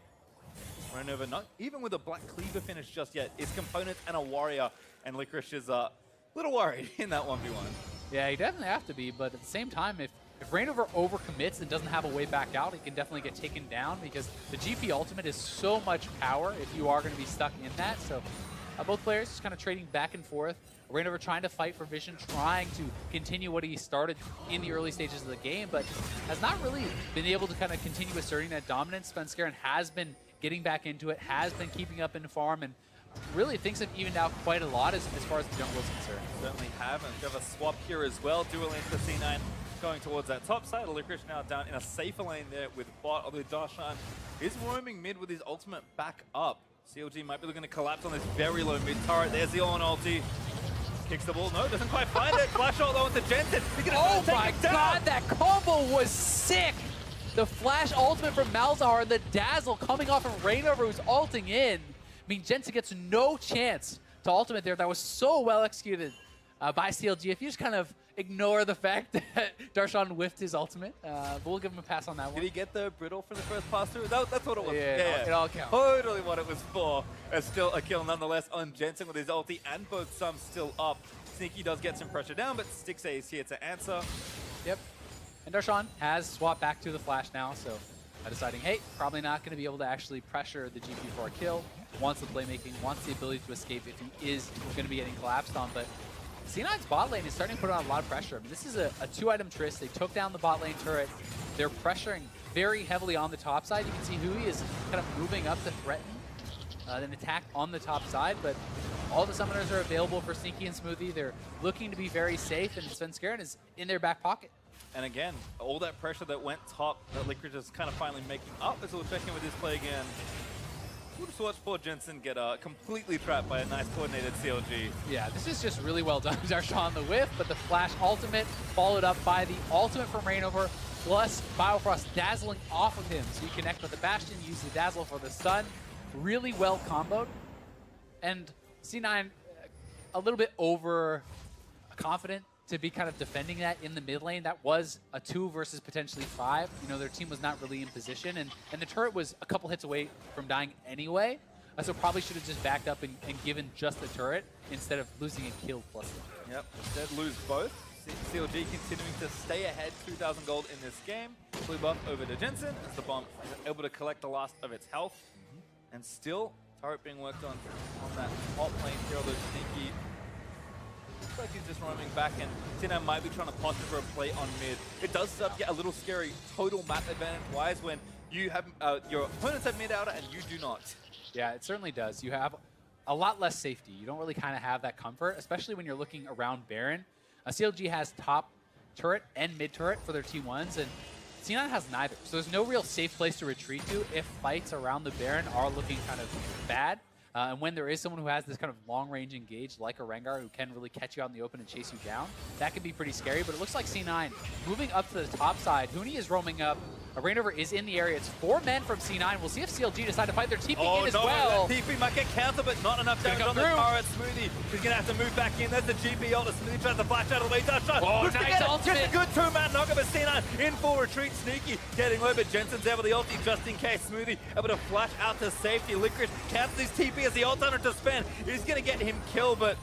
Rainover, not even with a Black Cleaver finish just yet, is Components and a Warrior, and Licorice is a little worried in that 1v1. Yeah, you definitely have to be, but at the same time, if Rainover overcommits and doesn't have a way back out, he can definitely get taken down because the GP ultimate is so much power if you are going to be stuck in that. So both players just kind of trading back and forth. Rainover trying to fight for vision, trying to continue what he started in the early stages of the game, but has not really been able to kind of continue asserting that dominance. Svenskeren has been getting back into it, has been keeping up in farm, and really things have evened out quite a lot as far as the jungle is concerned. Certainly have, and we have a swap here as well. Dual lane for C9 going towards that top side. Licorice now down in a safer lane there with bot, although Darshan is roaming mid with his ultimate back up. CLG might be looking to collapse on this very low mid turret. There's the on ulti. Kicks the ball, no, doesn't quite find it. Flash ult though into Jensen. Oh my god, that combo was sick! The flash ultimate from Malzahar and the dazzle coming off of Rainover who's ulting in. I mean, Jensen gets no chance to ultimate there. That was so well executed by CLG. If you just kind of ignore the fact that Darshan whiffed his ultimate, but we'll give him a pass on that one. Did he get the brittle for the first pass through? That's what it was. Yeah, it all counts. Totally what it was for. Still a kill nonetheless on Jensen with his ulti and both sums still up. Sneaky does get some pressure down, but Stixay is here to answer. Yep. And Darshan has swapped back to the Flash now, so deciding, hey, probably not going to be able to actually pressure the GP for a kill. Wants the playmaking, wants the ability to escape if he is going to be getting collapsed on. But C9's bot lane is starting to put on a lot of pressure. I mean, this is a two-item tryst. They took down the bot lane turret. They're pressuring very heavily on the top side. You can see Hui is kind of moving up to threaten an attack on the top side, but all the summoners are available for Sneaky and Smoothie. They're looking to be very safe, and Svenskeren is in their back pocket. And again, all that pressure that went top, that Licorice is kind of finally making up as we'll check in with this play again. We'll just watch poor Jensen get completely trapped by a nice coordinated CLG. Yeah, this is just really well done. Darshan the whiff, but the flash ultimate followed up by the ultimate from Rainover, plus Biofrost dazzling off of him. So you connect with the Bastion, use the dazzle for the stun. Really well comboed. And C9 a little bit over confident to be kind of defending that in the mid lane. That was a 2 versus potentially 5. You know, their team was not really in position, and the turret was a couple hits away from dying anyway. So probably should have just backed up and given just the turret instead of losing a kill plus 1. Yep, instead lose both. CLG continuing to stay ahead, 2,000 gold in this game. Blue buff over to Jensen as the bomb is able to collect the last of its health. And still, turret being worked on that top lane here, although Sneaky looks like he's just roaming back, and C9 might be trying to posture for a play on mid. It does start to get a little scary total map advantage-wise when you have your opponents have mid outer and you do not. Yeah, it certainly does. You have a lot less safety. You don't really kind of have that comfort, especially when you're looking around Baron. CLG has top turret and mid turret for their T1s, and C9 has neither. So there's no real safe place to retreat to if fights around the Baron are looking kind of bad. And when there is someone who has this kind of long-range engage, like a Rengar, who can really catch you out in the open and chase you down, that can be pretty scary. But it looks like C9 moving up to the top side. Huni is roaming up. Rainover is in the area. It's 4 men from C9. We'll see if CLG decide to fight their TP in as well. That TP might get countered, but not enough damage on the turret. Smoothie is going to have to move back in. There's the GP ult. Smoothie tries to flash out of the way. Darshan. Oh, nice ultimate. Just a good 2-man knock over C9 in full retreat. Sneaky getting low, but Jensen's there with the ulti just in case. Smoothie able to flash out to safety. Licorice counts his TP as the ult under to spend. He's going to get him killed, but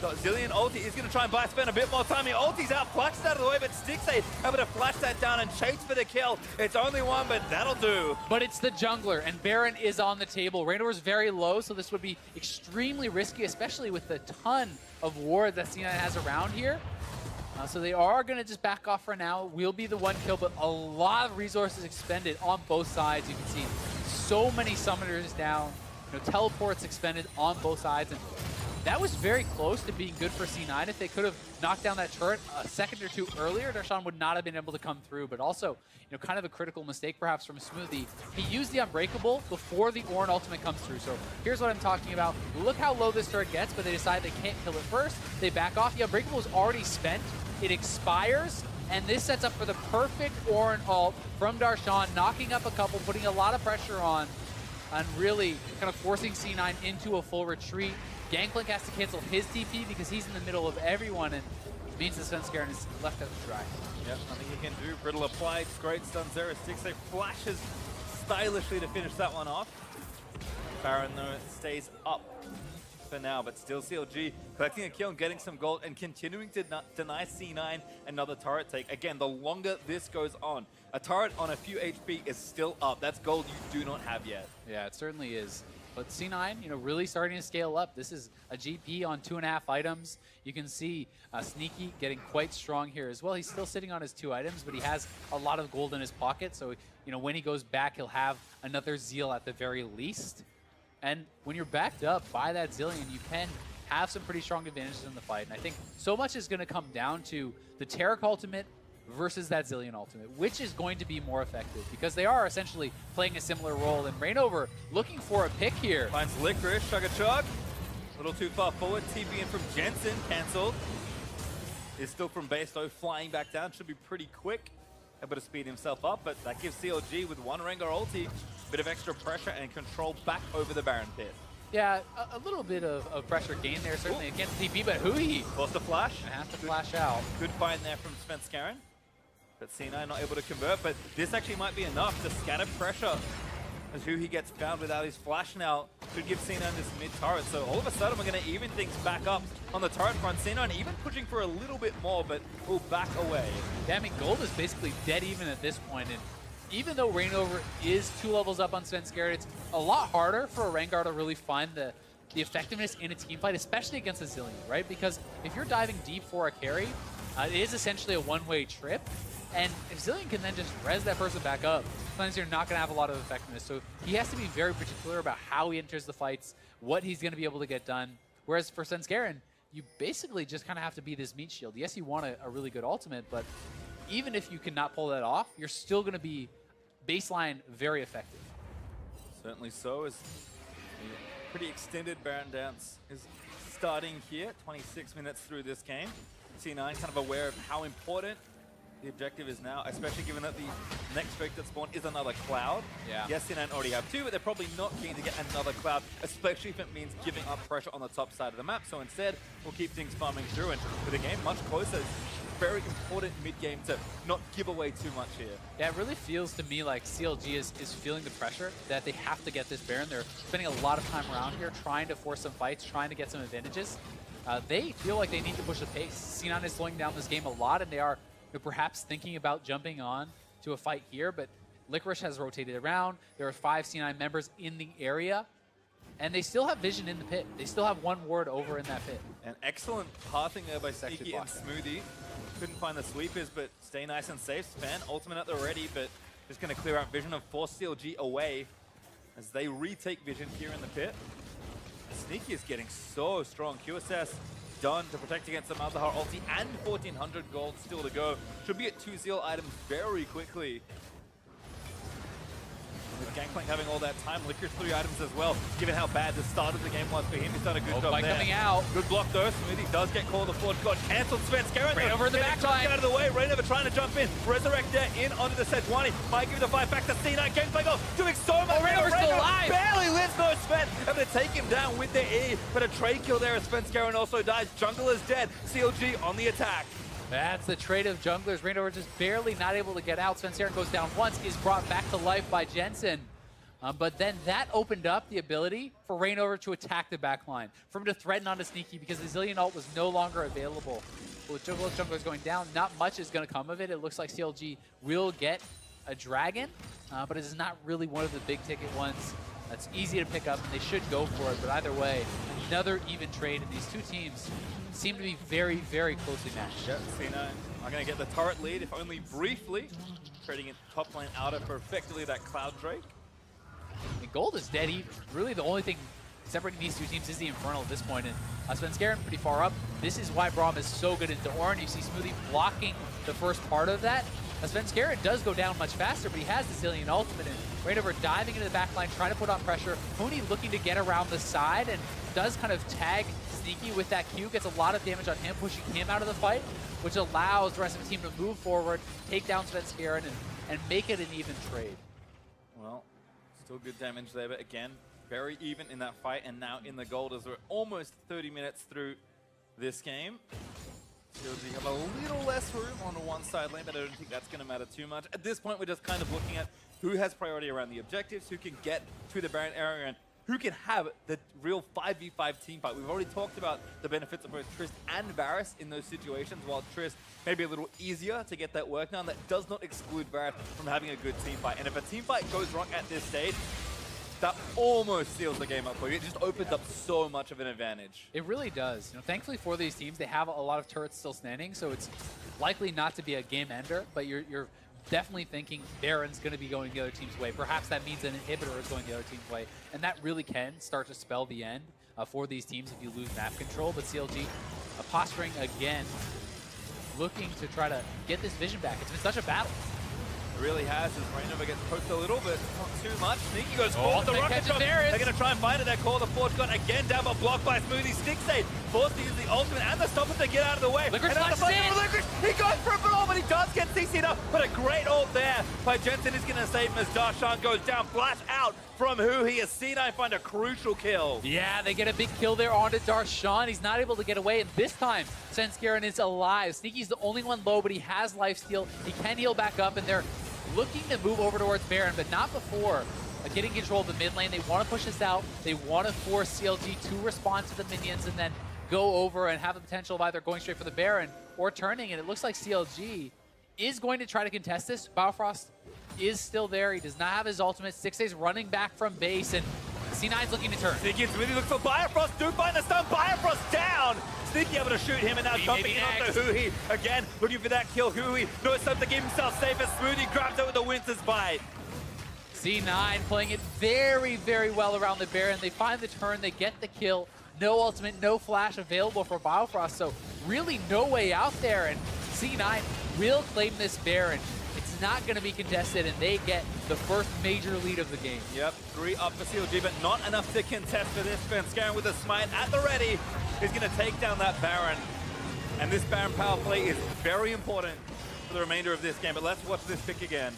got Zillion ulti. He's going to try and buy Sven a bit more time. He ulti's out, flashes out of the way, but Stixay able to flash that down and chase for the kill. It's only one, but that'll do. But it's the jungler, and Baron is on the table. Rainover's very low, so this would be extremely risky, especially with the ton of ward that C9 has around here. So they are going to just back off for now. Will be the 1 kill, but a lot of resources expended on both sides. You can see so many summoners down. You know, teleports expended on both sides, and that was very close to being good for C9. If they could have knocked down that turret a second or two earlier, Darshan would not have been able to come through. But also, kind of a critical mistake perhaps from Smoothie. He used the Unbreakable before the Ornn ultimate comes through. So here's what I'm talking about. Look how low this turret gets, but they decide they can't kill it first. They back off. The Unbreakable is already spent. It expires. And this sets up for the perfect Ornn ult from Darshan, knocking up a couple, putting a lot of pressure on, and really kind of forcing C9 into a full retreat. Gangplank has to cancel his TP because he's in the middle of everyone, and it means the Svenskeren is left out to dry. Yep, nothing he can do. Brittle applied, great stun, 0-6. They flashes stylishly to finish that one off. Baron, though, stays up for now, but still CLG collecting a kill and getting some gold and continuing to deny C9 another turret take. Again, the longer this goes on, a turret on a few HP is still up. That's gold you do not have yet. Yeah, it certainly is. But C9, really starting to scale up. This is a GP on 2.5 items. You can see Sneaky getting quite strong here as well. He's still sitting on his 2 items, but he has a lot of gold in his pocket. So, when he goes back, he'll have another Zeal at the very least. And when you're backed up by that Zilean, you can have some pretty strong advantages in the fight. And I think so much is going to come down to the Taric ultimate versus that Zilean ultimate, which is going to be more effective because they are essentially playing a similar role. And Rainover looking for a pick here. Finds Licorice, chug. A little too far forward. TP in from Jensen, cancelled. Is still from base though, flying back down. Should be pretty quick. Able to speed himself up, but that gives CLG with one Rengar ulti a bit of extra pressure and control back over the Baron pit. Yeah, a little bit of pressure gain there, certainly against TP, but Hui forced to flash. And has to flash out. Good find there from Svenskeren. But C9 not able to convert, but this actually might be enough to scatter pressure as Hui gets found without his flash now. Could give C9 this mid turret, so all of a sudden we're going to even things back up on the turret front. C9 even pushing for a little bit more, but will back away. Yeah, I mean, gold is basically dead even at this point, and even though Rainover is 2 levels up on Svenskeren, it's a lot harder for a Rengar to really find the effectiveness in a team fight, especially against a Zilean, right? Because if you're diving deep for a carry, it is essentially a one-way trip. And if Zilean can then just res that person back up, sometimes you're not going to have a lot of effectiveness. So he has to be very particular about how he enters the fights, what he's going to be able to get done. Whereas for Svenskeren, you basically just kind of have to be this meat shield. Yes, you want a really good ultimate, but even if you cannot pull that off, you're still going to be baseline very effective. Certainly so, as a pretty extended Baron dance is starting here, 26 minutes through this game. C9 kind of aware of how important the objective is now, especially given that the next Vector spawn is another Cloud. Yeah. Yes, C9 already have 2, but they're probably not keen to get another Cloud, especially if it means giving up pressure on the top side of the map. So instead, we'll keep things farming through, and with the game much closer, very important mid-game to not give away too much here. Yeah, it really feels to me like CLG is feeling the pressure that they have to get this Baron. They're spending a lot of time around here trying to force some fights, trying to get some advantages. They feel like they need to push the pace. C9 is slowing down this game a lot, and they are perhaps thinking about jumping on to a fight here, but Licorice has rotated around. There are 5 C9 members in the area, and they still have vision in the pit. They still have 1 ward over in that pit. An excellent pathing there by Sneaky and Smoothie. Couldn't find the sweepers, but stay nice and safe. Span, ultimate at the ready, but just going to clear out vision and force CLG away as they retake vision here in the pit. Sneaky is getting so strong. QSS done to protect against the Malzahar ulti and 1400 gold still to go. Should be at 2 Zeal items very quickly. With Gangplank having all that time, Licorice 3 items as well. Given how bad the start of the game was for him, he's done a good job there. Coming out. Good block though. Smoothie does get called. The forward got cancelled. Svenskeren right over the back line. Out of the way. Rainover trying to jump in. Resurrect there in onto the Sejuani. Might give the fight back to C9. Gangplank off. Doing so much. Rainover's still alive. Barely lives though. Sven able to take him down with the E. But a trade kill there as Svenskeren also dies. Jungle is dead. CLG on the attack. That's the trade of junglers. Rainover just barely not able to get out. Svenskeren goes down once, is brought back to life by Jensen. But then that opened up the ability for Rainover to attack the backline, for him to threaten onto Sneaky because the Zilean ult was no longer available. With junglers going down, not much is going to come of it. It looks like CLG will get a dragon, but it is not really one of the big ticket ones that's easy to pick up, and they should go for it. But either way, another even trade, and these two teams seem to be very, very closely matched. Yep, C9 are going to get the turret lead, if only briefly, trading it top lane outer for effectively that Cloud Drake. And gold is dead even. Really the only thing separating these two teams is the Infernal at this point, and Svenskeren pretty far up. This is why Braum is so good into Orin. You see Smoothie blocking the first part of that. Svenskeren does go down much faster, but he has the Zillion ultimate, and right over diving into the backline, trying to put on pressure. Pony looking to get around the side and does kind of tag Sneaky with that Q, gets a lot of damage on him, pushing him out of the fight, which allows the rest of the team to move forward, take down Svenskeren, and make it an even trade. Well, still good damage there, but again, very even in that fight, and now in the gold as we're almost 30 minutes through this game. CLG have a little less room on the one side lane, but I don't think that's going to matter too much. At this point, we're just kind of looking at who has priority around the objectives, who can get to the Baron area, and who can have the real 5v5 team fight. We've already talked about the benefits of both Trist and Varus in those situations, while Trist may be a little easier to get that work done. That does not exclude Varus from having a good team fight. And if a team fight goes wrong at this stage, that almost seals the game up for you. It just opens up so much of an advantage. It really does. You know, thankfully for these teams, they have a lot of turrets still standing, so it's likely not to be a game ender, but you're definitely thinking Baron's going to be going the other team's way. Perhaps that means an inhibitor is going the other team's way, and that really can start to spell the end for these teams if you lose map control. But CLG posturing again, looking to try to get this vision back. It's been such a battle. It really has, as Rainover gets poked a little bit, not too much. Sneaky goes forward with the rocket shot. They're going to try and find it. That call, the Forge gun again down, but blocked by Smoothie. Stixade forced to use the ultimate and the stopper to get out of the way. Licorice and he goes for a blow, but he does get CC'd up. But a great ult there by Jensen is going to save him as Darshan goes down. Flash out from who he is. C9 find a crucial kill. Yeah, they get a big kill there onto Darshan. He's not able to get away, and this time, Svenskeren is alive. Sneaky's the only one low, but he has lifesteal. He can heal back up, and they're looking to move over towards Baron, but not before getting control of the mid lane. They want to push this out. They want to force CLG to respond to the minions and then go over and have the potential of either going straight for the Baron or turning. And it looks like CLG is going to try to contest this. Biofrost is still there. He does not have his ultimate. Stixade's running back from base, and C9's looking to turn. Sneaky really looks for Biofrost. Do find the stun. Biofrost down. Sneaky able to shoot him, and now jumping in onto Huhi. Again, looking for that kill. Huhi knows something to keep himself safe as Smoothie grabs it with the Winter's Bite. C9 playing it very, very well around the Baron. They find the turn, they get the kill. No ultimate, no flash available for Biofrost, so really no way out there, and C9 will claim this Baron. It's not going to be contested, and they get the first major lead of the game. Yep, 3 up for CLG, but not enough to contest for this. Svenskeren with a smite at the ready is going to take down that Baron. And this Baron power play is very important for the remainder of this game, but let's watch this pick again.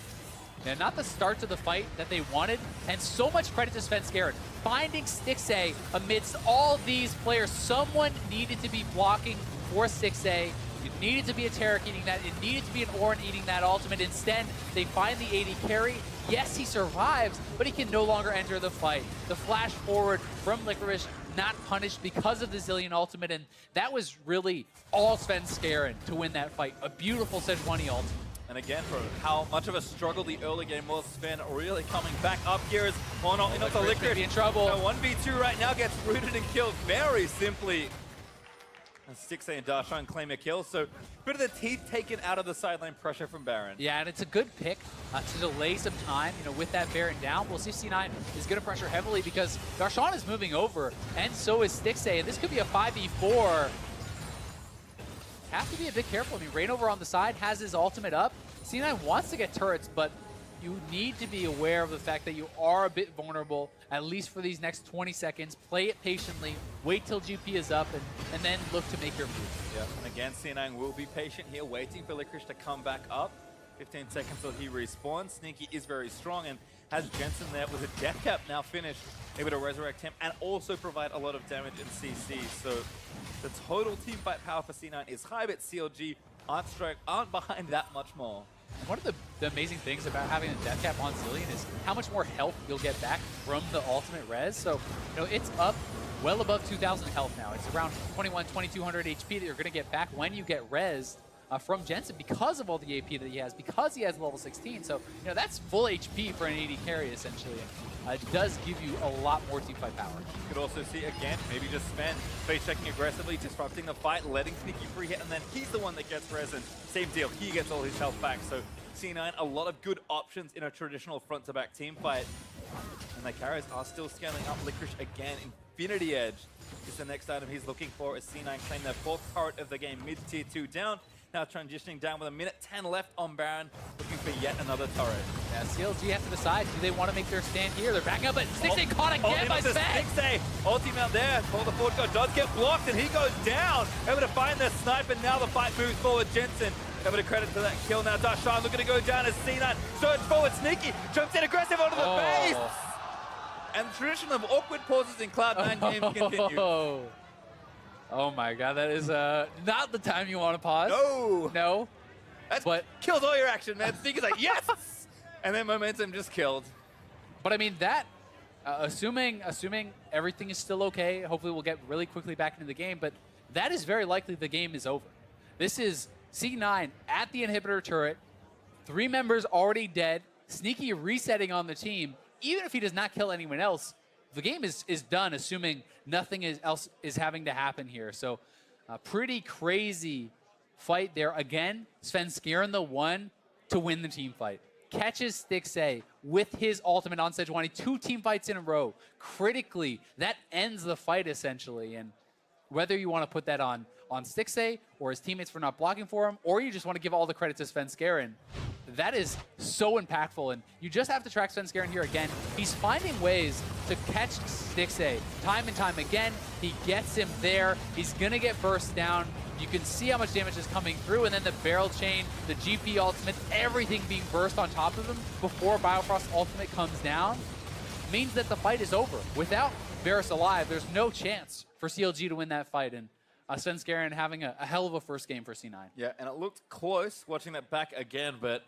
Yeah, not the start to the fight that they wanted, and so much credit to Svenskeren. Finding Stixay amidst all these players, someone needed to be blocking for Stixay. It needed to be a Taric eating that. It needed to be an Orin eating that ultimate. Instead, they find the AD carry. Yes, he survives, but he can no longer enter the fight. The flash forward from Licorice, not punished because of the Zillion ultimate, and that was really all Svenskeren to win that fight. A beautiful Sejuani ult. And again, for how much of a struggle the early game was, Sven really coming back up here as one ult into Licorice. In trouble. So 1v2 right now gets rooted and killed very simply. And Stixay and Darshan claim a kill, so bit of the teeth taken out of the sideline pressure from Baron. Yeah, and it's a good pick to delay some time, with that Baron down. We'll see C9 is going to pressure heavily because Darshan is moving over, and so is Stixay, and this could be a 5v4. Have to be a bit careful. I mean, Rainover on the side has his ultimate up. C9 wants to get turrets, but you need to be aware of the fact that you are a bit vulnerable, at least for these next 20 seconds. Play it patiently, wait till GP is up, and then look to make your move. Yeah, and again, C9 will be patient here, waiting for Licorice to come back up. 15 seconds till he respawns. Sneaky is very strong and has Jensen there with a death cap now finished, able to resurrect him and also provide a lot of damage in CC. So the total team fight power for C9 is high, but CLG aren't behind that much more. And one of the amazing things about having a death cap on Zillion is how much more health you'll get back from the ultimate res. So, it's up well above 2,000 health now. It's around 2,200 HP that you're going to get back when you get res from Jensen because of all the AP that he has, because he has level 16. So, that's full HP for an AD carry, essentially. It does give you a lot more team fight power. You could also see, again, maybe just Sven face checking aggressively, disrupting the fight, letting Sneaky free hit, and then he's the one that gets res, and same deal, he gets all his health back. So C9, a lot of good options in a traditional front-to-back team fight. And the carriers are still scaling up. Licorice again. Infinity Edge is the next item he's looking for as C9 claim their 4th turret of the game, mid-tier 2 down. Now transitioning down with a minute 10 left on Baron, looking for yet another turret. Yeah, CLG have to decide, do they want to make their stand here? They're backing up, but Stixxay caught again by Sven. Stixxay, ultimate out there, for the forward guard does get blocked, and he goes down. Able to find the sniper, now the fight moves forward. Jensen, able to credit to that kill now. Darshan looking to go down as C9 surge forward. Sneaky jumps in aggressive onto the base. And the tradition of awkward pauses in Cloud9 games continues. Oh my god, that is not the time you want to pause. No. That kills all your action, man. Sneaky's like, yes! And then momentum just killed. But I mean, that, assuming everything is still okay, hopefully we'll get really quickly back into the game, but that is very likely the game is over. This is C9 at the inhibitor turret, 3 members already dead, Sneaky resetting on the team. Even if he does not kill anyone else, the game is done, assuming nothing else is having to happen here. So a pretty crazy fight there. Again, Svenskeren the one to win the team fight. Catches Stixxay with his ultimate on Sejuani. 2 team fights in a row. Critically, that ends the fight essentially. And whether you want to put that on Stixxay or his teammates for not blocking for him, or you just want to give all the credit to Svenskeren, that is so impactful, and you just have to track Svenskeren here again. He's finding ways to catch Stixxay time and time again. He gets him there. He's going to get burst down. You can see how much damage is coming through, and then the barrel chain, the GP ultimate, everything being burst on top of him before Biofrost's ultimate comes down means that the fight is over. Without Varus alive, there's no chance for CLG to win that fight, and Svenskeren having a hell of a first game for C9. Yeah, and it looked close watching that back again, but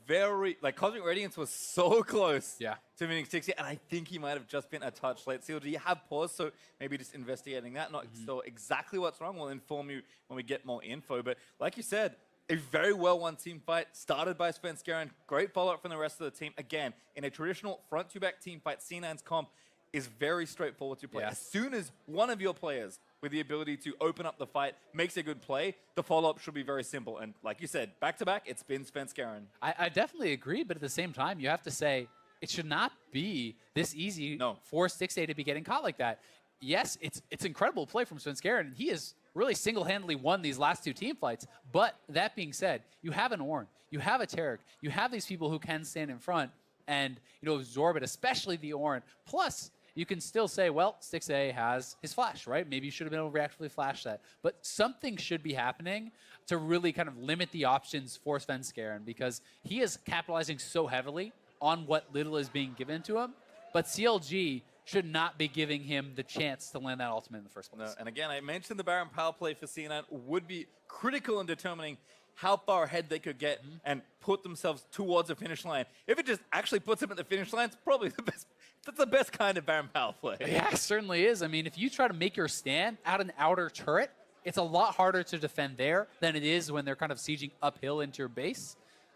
Cosmic Radiance was so close to winning Stixxay, and I think he might have just been a touch late. CLG have paused, so maybe just investigating that, not sure exactly what's wrong. We'll inform you when we get more info, but like you said, a very well-won team fight, started by Svenskeren, great follow-up from the rest of the team. Again, in a traditional front-to-back team fight, C9's comp is very straightforward to play. As soon as one of your players with the ability to open up the fight makes a good play, the follow-up should be very simple. And like you said, back-to-back, it's been Svenskeren. I definitely agree, but at the same time, you have to say it should not be this easy for Stixxay to be getting caught like that. Yes, it's incredible play from Svenskeren, and he has really single-handedly won these last 2 team fights. But that being said, you have an Ornn, you have a Taric, you have these people who can stand in front and absorb it, especially the Ornn. Plus, you can still say, well, Stixxay has his flash, right? Maybe you should have been able to reactively flash that. But something should be happening to really kind of limit the options for Svenskeren, because he is capitalizing so heavily on what little is being given to him. But CLG should not be giving him the chance to land that ultimate in the first place. No, and again, I mentioned the Baron power play for C9 would be critical in determining how far ahead they could get and put themselves towards the finish line. If it just actually puts them at the finish line, it's probably the best. That's the best kind of Baron power play. Yeah, it certainly is. I mean, if you try to make your stand out an outer turret, it's a lot harder to defend there than it is when they're kind of sieging uphill into your base.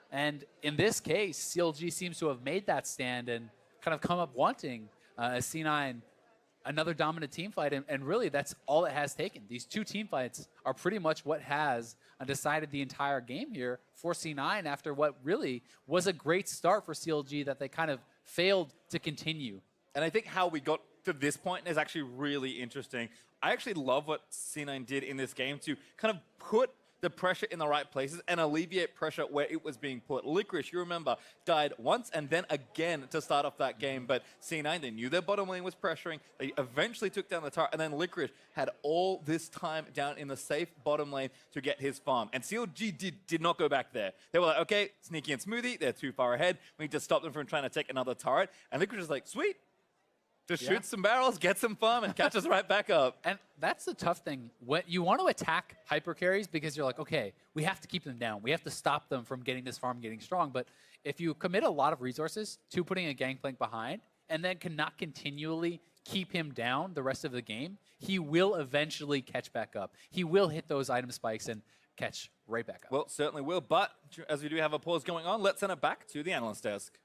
And in this case, CLG seems to have made that stand and kind of come up wanting C9 another dominant team fight, and really that's all it has taken. These 2 team fights are pretty much what has decided the entire game here for C9 after what really was a great start for CLG that they kind of failed to continue. And I think how we got to this point is actually really interesting. I actually love what C9 did in this game to kind of put the pressure in the right places and alleviate pressure where it was being put. Licorice, you remember, died once and then again to start off that game, but C9, they knew their bottom lane was pressuring. They eventually took down the turret, and then Licorice had all this time down in the safe bottom lane to get his farm. And CLG did not go back there. They were like, okay, Sneaky and Smoothie, they're too far ahead. We need to stop them from trying to take another turret. And Licorice is like, sweet. Just shoot some barrels, get some farm, and catch us right back up. And that's the tough thing. What you want to attack hyper carries because you're like, okay, we have to keep them down. We have to stop them from getting this farm getting strong. But if you commit a lot of resources to putting a gangplank behind and then cannot continually keep him down the rest of the game, he will eventually catch back up. He will hit those item spikes and catch right back up. Well, certainly will. But as we do have a pause going on, let's send it back to the analyst desk.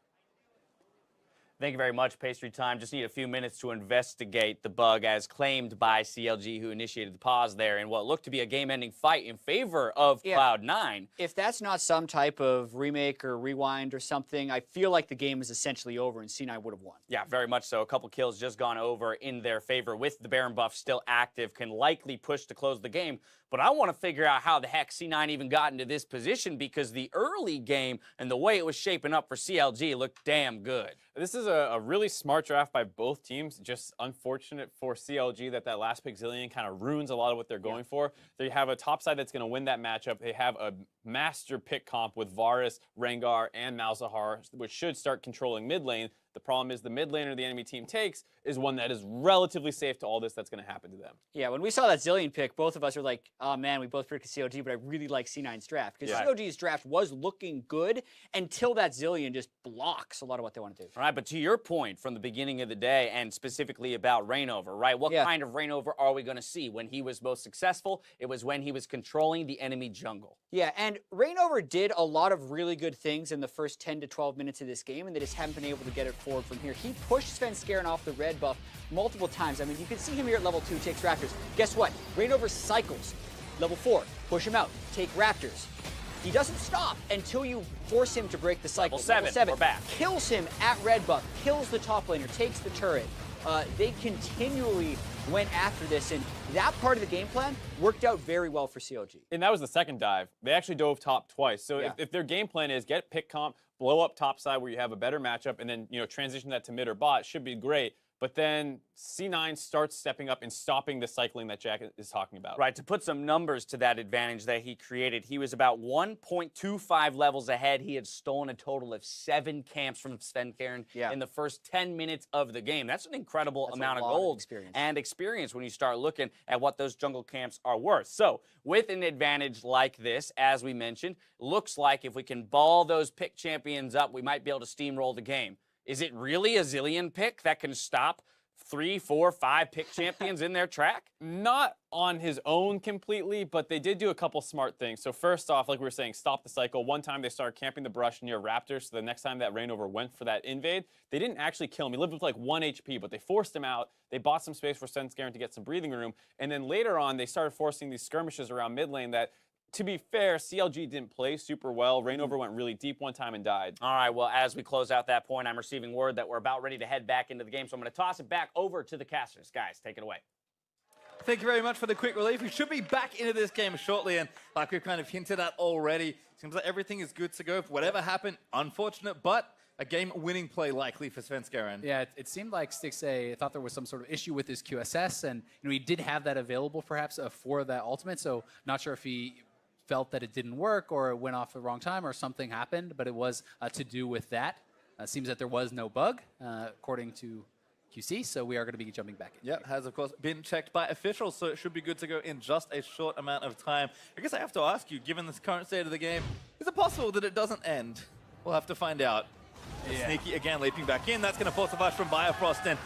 Thank you very much, Pastry Time. Just need a few minutes to investigate the bug as claimed by CLG, who initiated the pause there in what looked to be a game-ending fight in favor of Cloud9. If that's not some type of remake or rewind or something, I feel like the game is essentially over and C9 would have won. Yeah, very much so. A couple kills just gone over in their favor with the Baron buff still active, can likely push to close the game. But I want to figure out how the heck C9 even got into this position, because the early game and the way it was shaping up for CLG looked damn good. This is a really smart draft by both teams. Just unfortunate for CLG that last pick Zilean kind of ruins a lot of what they're going for. They have a top side that's going to win that matchup. They have a master pick comp with Varus, Rengar, and Malzahar, which should start controlling mid lane. The problem is the mid laner the enemy team takes is one that is relatively safe to all this that's going to happen to them. Yeah, when we saw that Zilean pick, both of us were like, oh man, we both predicted CLG, but I really like C9's draft. Because CLG's draft was looking good until that Zilean just blocks a lot of what they want to do. All right, but to your point from the beginning of the day, and specifically about Reignover, right? What kind of Reignover are we going to see? When he was most successful, it was when he was controlling the enemy jungle. Yeah, and Reignover did a lot of really good things in the first 10 to 12 minutes of this game, and they just haven't been able to get it forward from here. He pushed Svenskeren off the red buff multiple times. I mean, you can see him here at level 2, takes Raptors. Guess what? Reignover cycles. Level 4, push him out, take Raptors. He doesn't stop until you force him to break the cycle. Level 7, we're back. Kills him at red buff, kills the top laner, takes the turret. They continually went after this, and that part of the game plan worked out very well for CLG. And that was the second dive. They actually dove top twice. So if their game plan is get pick comp, blow up top side where you have a better matchup, and then transition that to mid or bot, should be great. But then C9 starts stepping up and stopping the cycling that Jack is talking about. Right, to put some numbers to that advantage that he created, he was about 1.25 levels ahead. He had stolen a total of 7 camps from Svenskeren in the first 10 minutes of the game. That's an incredible amount of gold and experience when you start looking at what those jungle camps are worth. So with an advantage like this, as we mentioned, looks like if we can ball those pick champions up, we might be able to steamroll the game. Is it really a Zilean pick that can stop 3, 4, 5 pick champions in their track? Not on his own completely, but they did do a couple smart things. So first off, like we were saying, stop the cycle. One time they started camping the brush near Raptors, so the next time that Reignover went for that invade, they didn't actually kill him. He lived with like 1 HP, but they forced him out. They bought some space for Svenskeren to get some breathing room, and then later on, they started forcing these skirmishes around mid lane that, to be fair, CLG didn't play super well. Reignover went really deep one time and died. All right, well, as we close out that point, I'm receiving word that we're about ready to head back into the game, so I'm going to toss it back over to the casters. Guys, take it away. Thank you very much for the quick relief. We should be back into this game shortly, and like we've kind of hinted at already, seems like everything is good to go. Whatever happened, unfortunate, but a game-winning play likely for Svenskeren. Yeah, it seemed like Stixxay thought there was some sort of issue with his QSS, and he did have that available perhaps for that ultimate, so not sure if he felt that it didn't work or it went off the wrong time or something happened, but it was to do with that. Seems that there was no bug, according to QC, so we are going to be jumping back in. Yeah, has of course been checked by officials, so it should be good to go in just a short amount of time. I guess I have to ask you, given this current state of the game, is it possible that it doesn't end? We'll have to find out. Yeah. Sneaky again leaping back in. That's going to force a flash from Biofrost, and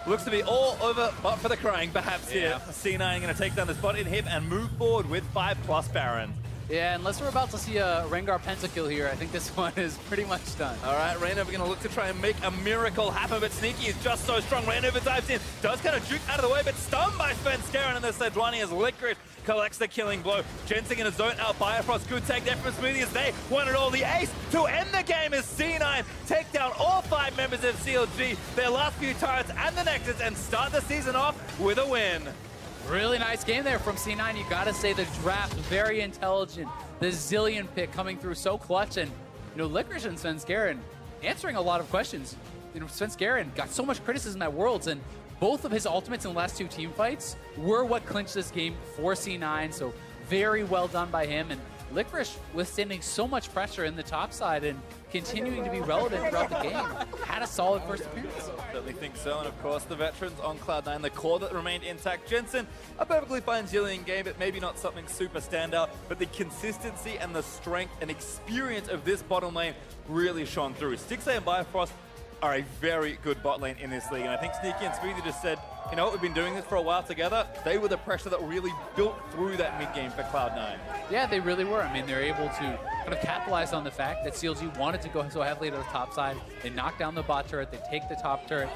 looks to be all over but for the crying perhaps here. C9 going to take down this bot inhib and move forward with 5+ Baron. Yeah, unless we're about to see a Rengar pentakill here, I think this one is pretty much done. All right, Reignover going to look to try and make a miracle happen, but Sneaky is just so strong. Reignover dives in, does kind of juke out of the way, but stunned by Svenskeren, and the Sejuani as Licorice collects the killing blow. Jensen going to zone out Biofrost. Good take there from Smoothie as they won it all. The ace to end the game as C9 take down all 5 members of CLG, their last few turrets and the Nexus, and start the season off with a win. Really nice game there from C9. You gotta say the draft, very intelligent. The Zilean pick coming through so clutch, and Licorice and Svenskeren answering a lot of questions. Svenskeren got so much criticism at Worlds, and both of his ultimates in the last 2 team fights were what clinched this game for C9, so very well done by him. And Licorice withstanding so much pressure in the top side and continuing to be relevant throughout the game. Had a solid first appearance. Certainly think so, and of course the veterans on Cloud9, the core that remained intact. Jensen, a perfectly fine Zilean game, but maybe not something super standout, but the consistency and the strength and experience of this bottom lane really shone through. Stixxay and Biofrost are a very good bot lane in this league, and I think Sneaky and Smoothie just said, you know what, we've been doing this for a while together. They were the pressure that really built through that mid game for Cloud9. Yeah, they really were. I mean, they're able to kind of capitalize on the fact that CLG wanted to go so heavily to the top side. They knock down the bot turret, they take the top turret.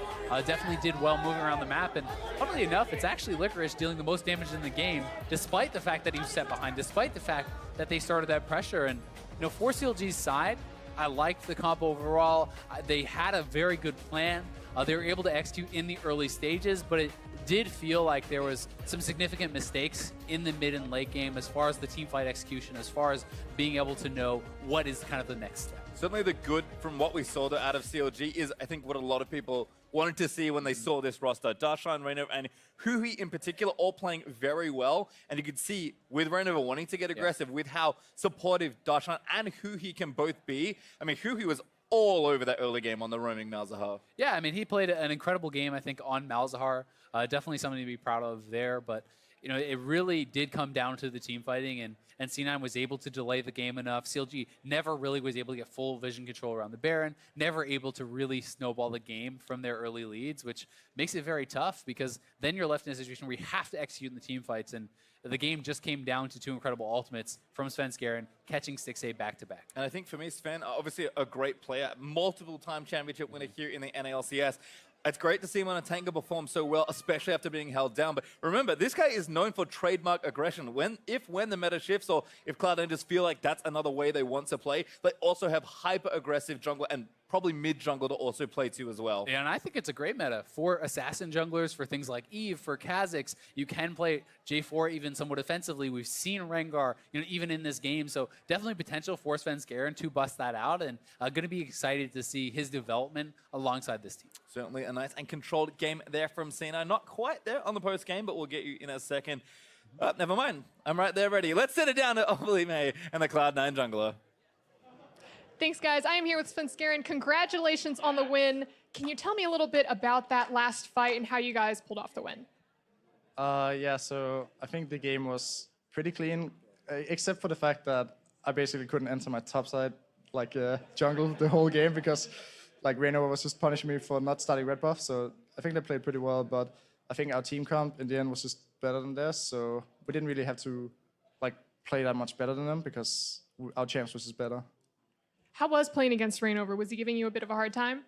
Definitely did well moving around the map, and funnily enough, it's actually Licorice dealing the most damage in the game, despite the fact that he was set behind, despite the fact that they started that pressure. And you know, for CLG's side, I liked the comp overall. They had a very good plan. They were able to execute in the early stages, but it did feel like there was some significant mistakes in the mid and late game as far as the team fight execution, as far as being able to know what is kind of the next step. Certainly the good from what we saw out of CLG is, I think, what a lot of people wanted to see when they saw this roster. Darshan, Raynor, and Huhi in particular all playing very well. And you could see with Raynor wanting to get aggressive, with how supportive Darshan and Huhi can both be. I mean, Huhi was all over that early game on the roaming Malzahar. Yeah, I mean, he played an incredible game, I think, on Malzahar. Definitely something to be proud of there. But, you know, it really did come down to the team fighting, and C9 was able to delay the game enough. CLG never really was able to get full vision control around the Baron, never able to really snowball the game from their early leads, which makes it very tough because then you're left in a situation where you have to execute in the team fights, and the game just came down to two incredible ultimates from Svenskeren, catching 6A back-to-back. And I think for me, Sven, obviously a great player, multiple-time championship winner here in the NALCS. It's great to see him on a tanker perform so well, especially after being held down. But remember, this guy is known for trademark aggression. When the meta shifts, or if Cloud9 just feel like that's another way they want to play, they also have hyper-aggressive jungler and probably mid-jungle to also play to as well. Yeah, and I think it's a great meta for assassin junglers, for things like Eve, for Kha'Zix. You can play J4 even somewhat offensively. We've seen Rengar, you know, even in this game. So definitely potential for Svenskeren to bust that out, and going to be excited to see his development alongside this team. Certainly a nice and controlled game there from C9. Not quite there on the post game, but we'll get you in a second. Never mind. I'm right there ready. Let's send it down to Overly May and the Cloud9 jungler. Thanks, guys. I am here with Svenskeren. Congratulations on the win. Can you tell me a little bit about that last fight and how you guys pulled off the win? Yeah, so I think the game was pretty clean, except for the fact that I basically couldn't enter my top side, like jungle, the whole game, because like Raynor was just punishing me for not starting red buff. So I think they played pretty well, but I think our team comp in the end was just better than theirs. So we didn't really have to like play that much better than them because our champs was just better. How was playing against Rainover? Was he giving you a bit of a hard time?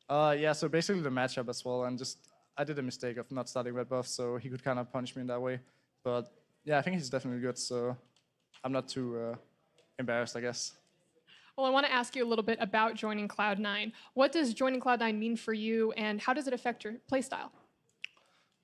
Yeah, so basically the matchup as well, and just I did a mistake of not starting red buff, so he could kind of punish me in that way. But yeah, I think he's definitely good, so I'm not too embarrassed, I guess. Well, I want to ask you a little bit about joining Cloud9. What does joining Cloud9 mean for you, and how does it affect your playstyle?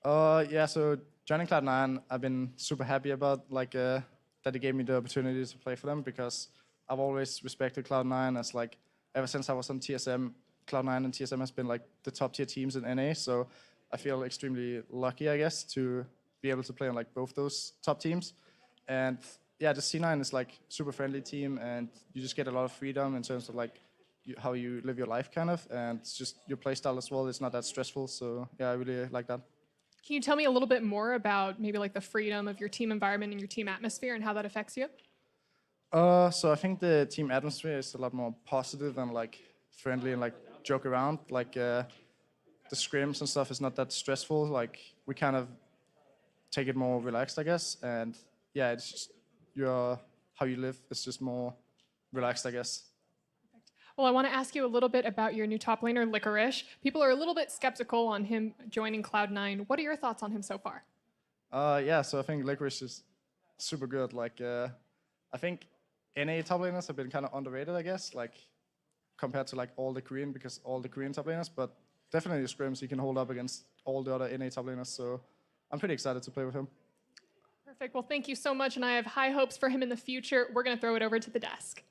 Yeah, so joining Cloud9, I've been super happy about like that they gave me the opportunity to play for them, because I've always respected Cloud9 as like, ever since I was on TSM, Cloud9 and TSM has been like the top tier teams in NA, so I feel extremely lucky, I guess, to be able to play on like both those top teams. And yeah, the C9 is like super friendly team, and you just get a lot of freedom in terms of like how you live your life kind of, and it's just your play style as well. It's not that stressful, so yeah, I really like that. Can you tell me a little bit more about maybe like the freedom of your team environment and your team atmosphere and how that affects you? So I think the team atmosphere is a lot more positive and like friendly and like joke around. Like the scrims and stuff is not that stressful. Like we kind of take it more relaxed, I guess. And yeah, it's just how you live is just more relaxed, I guess. Well, I want to ask you a little bit about your new top laner, Licorice. People are a little bit skeptical on him joining Cloud9. What are your thoughts on him so far? Yeah, so I think Licorice is super good. Like I think NA top laners have been kind of underrated, I guess, like compared to like all the Korean, because all the Korean top laners, but definitely the scrims he can hold up against all the other NA top laners, so I'm pretty excited to play with him. Perfect. Well, thank you so much, and I have high hopes for him in the future. We're going to throw it over to the desk.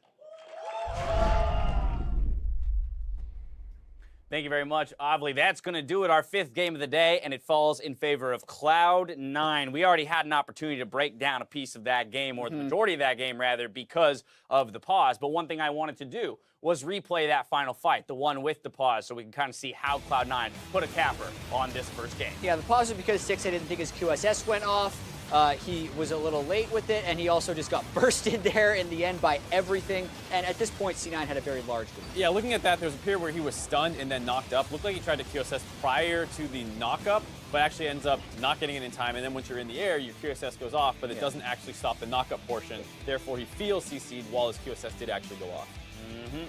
Thank you very much, Ovely. That's going to do it, our fifth game of the day, and it falls in favor of Cloud9. We already had an opportunity to break down a piece of that game, or the majority of that game, rather, because of the pause. But one thing I wanted to do was replay that final fight, the one with the pause, so we can kind of see how Cloud9 put a capper on this first game. Yeah, the pause was because 6A didn't think his QSS went off. He was a little late with it, and he also just got bursted there in the end by everything. And at this point, C9 had a very large lead. Yeah, looking at that, there was a period where he was stunned and then knocked up. Looked like he tried to QSS prior to the knock-up, but actually ends up not getting it in time. And then once you're in the air, your QSS goes off, but it doesn't actually stop the knock-up portion. Therefore, he feels CC'd while his QSS did actually go off.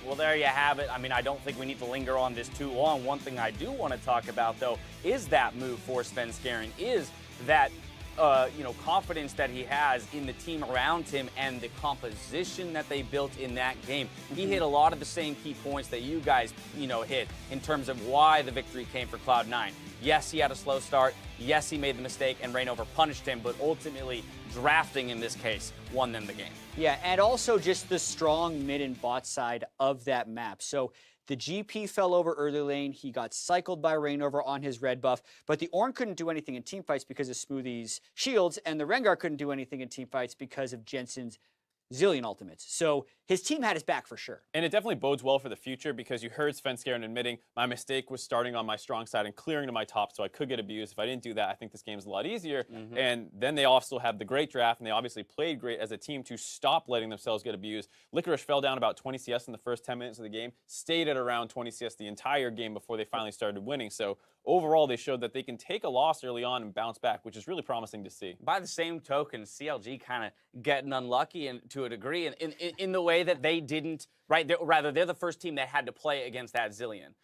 Well, there you have it. I mean, I don't think we need to linger on this too long. One thing I do want to talk about, though, is that move for Svenskeren, is that confidence that he has in the team around him and the composition that they built in that game. He hit a lot of the same key points that you guys, hit in terms of why the victory came for Cloud9. Yes, he had a slow start. Yes, he made the mistake and Rainover punished him, but ultimately drafting in this case won them the game. Yeah, and also just the strong mid and bot side of that map. So the GP fell over early lane. He got cycled by Rainover on his red buff, but the Ornn couldn't do anything in teamfights because of Smoothie's shields, and the Rengar couldn't do anything in teamfights because of Jensen's zillion ultimates. So his team had his back for sure. And it definitely bodes well for the future because you heard Svenskeren admitting my mistake was starting on my strong side and clearing to my top so I could get abused. If I didn't do that, I think this game's a lot easier. And then they also have the great draft, and they obviously played great as a team to stop letting themselves get abused. Licorice fell down about 20 CS in the first 10 minutes of the game, stayed at around 20 CS the entire game before they finally started winning. So overall, they showed that they can take a loss early on and bounce back, which is really promising to see. By the same token, CLG kind of getting unlucky to a degree in the way that they didn't, right? They're the first team that had to play against that Zillion.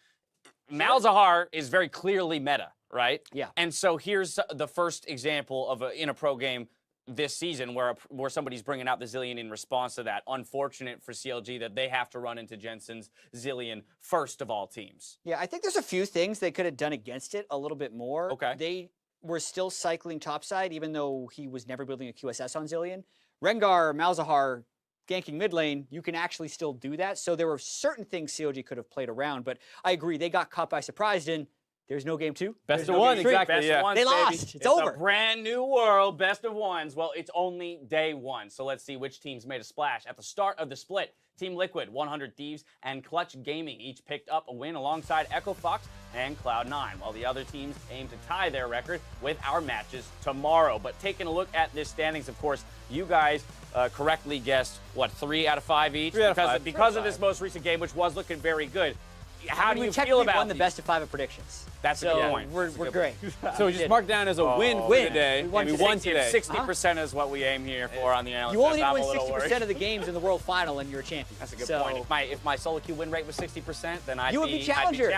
Malzahar is very clearly meta, right? Yeah. And so here's the first example of in a pro game this season where somebody's bringing out the Zillion in response to that. Unfortunate for CLG that they have to run into Jensen's Zillion first of all teams. Yeah, I think there's a few things they could have done against it a little bit more. Okay. They were still cycling topside, even though he was never building a QSS on Zillion. Rengar, Malzahar, ganking mid lane, you can actually still do that. So there were certain things CLG could have played around, but I agree, they got caught by surprise and there's no game two. Best of one, exactly. Best of ones, they baby. lost. It's over. A brand new world, best of ones. Well, it's only day one, so let's see which teams made a splash. At the start of the split, Team Liquid, 100 Thieves, and Clutch Gaming each picked up a win alongside Echo Fox and Cloud9, while the other teams aim to tie their record with our matches tomorrow. But taking a look at this standings, of course, you guys correctly guessed, what, 3 out of 5 each? 3 out of 5. Because of this most recent game, which was looking very good. How do you feel about won the best of 5 of predictions? That's a good point. We're great. So we just marked down as a win for today. We won and we won today. 60% is what we aim here for on the LCS. You only need to I'm win a little 60% worried. of the games in the world final and you're a champion. That's a good point. If my solo queue win rate was 60%, then I'd would be challenger.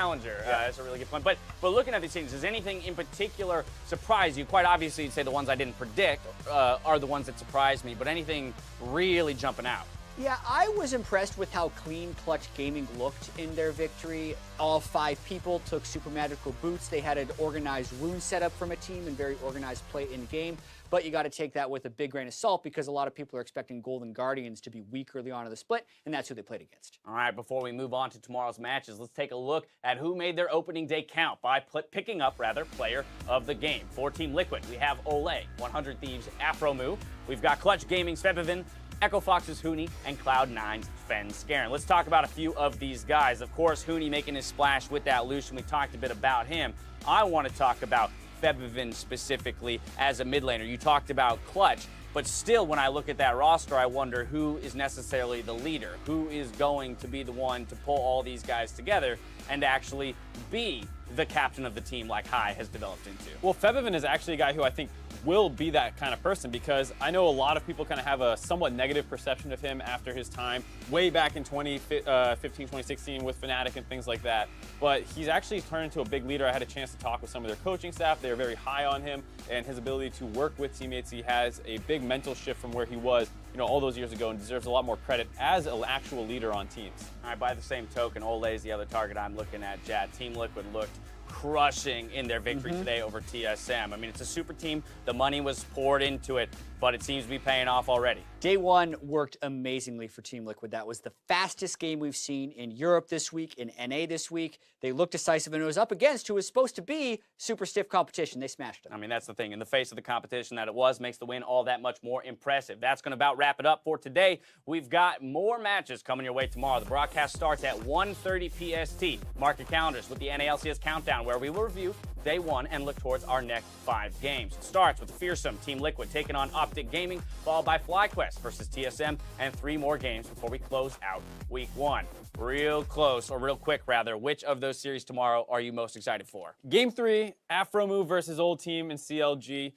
That's a really good point. But looking at these teams, does anything in particular surprise you? Quite obviously, you'd say the ones I didn't predict are the ones that surprised me, but anything really jumping out? Yeah, I was impressed with how clean Clutch Gaming looked in their victory. All 5 people took super magical boots. They had an organized rune setup from a team and very organized play in game. But you got to take that with a big grain of salt because a lot of people are expecting Golden Guardians to be weak early on in the split, and that's who they played against. All right, before we move on to tomorrow's matches, let's take a look at who made their opening day count by picking up, player of the game. For Team Liquid, we have Ole, 100 Thieves, Afromu. We've got Clutch Gaming, Svepivin, Echo Fox's Huni, and Cloud9's Svenskeren. Let's talk about a few of these guys. Of course, Huni making his splash with that Lucian. We talked a bit about him. I want to talk about Febivin specifically as a mid laner. You talked about Clutch, but still when I look at that roster, I wonder who is necessarily the leader, who is going to be the one to pull all these guys together and actually be the captain of the team like Hai has developed into. Well, Febivin is actually a guy who I think will be that kind of person because I know a lot of people kind of have a somewhat negative perception of him after his time way back in 2015, 2016 with Fnatic and things like that. But he's actually turned into a big leader. I had a chance to talk with some of their coaching staff. They are very high on him and his ability to work with teammates. He has a big mental shift from where he was, all those years ago and deserves a lot more credit as an actual leader on teams. All right, by the same token, Ole is the other target I'm looking at, Jad. Team Liquid looked crushing in their victory today over TSM. I mean, it's a super team. The money was poured into it, but it seems to be paying off already. Day one worked amazingly for Team Liquid. That was the fastest game we've seen in Europe this week, in NA this week. They looked decisive, and it was up against who was supposed to be super stiff competition. They smashed them. I mean, that's the thing. In the face of the competition that it was, makes the win all that much more impressive. That's going to about wrap it up for today. We've got more matches coming your way tomorrow. The broadcast starts at 1:30 PST. Mark your calendars with the NA LCS Countdown, where we will review day one and look towards our next 5 games. It starts with the fearsome Team Liquid taking on Optic Gaming, followed by FlyQuest versus TSM, and 3 more games before we close out week 1. Real close, or real quick rather, which of those series tomorrow are you most excited for? Game 3, Afromu versus Old Team in CLG.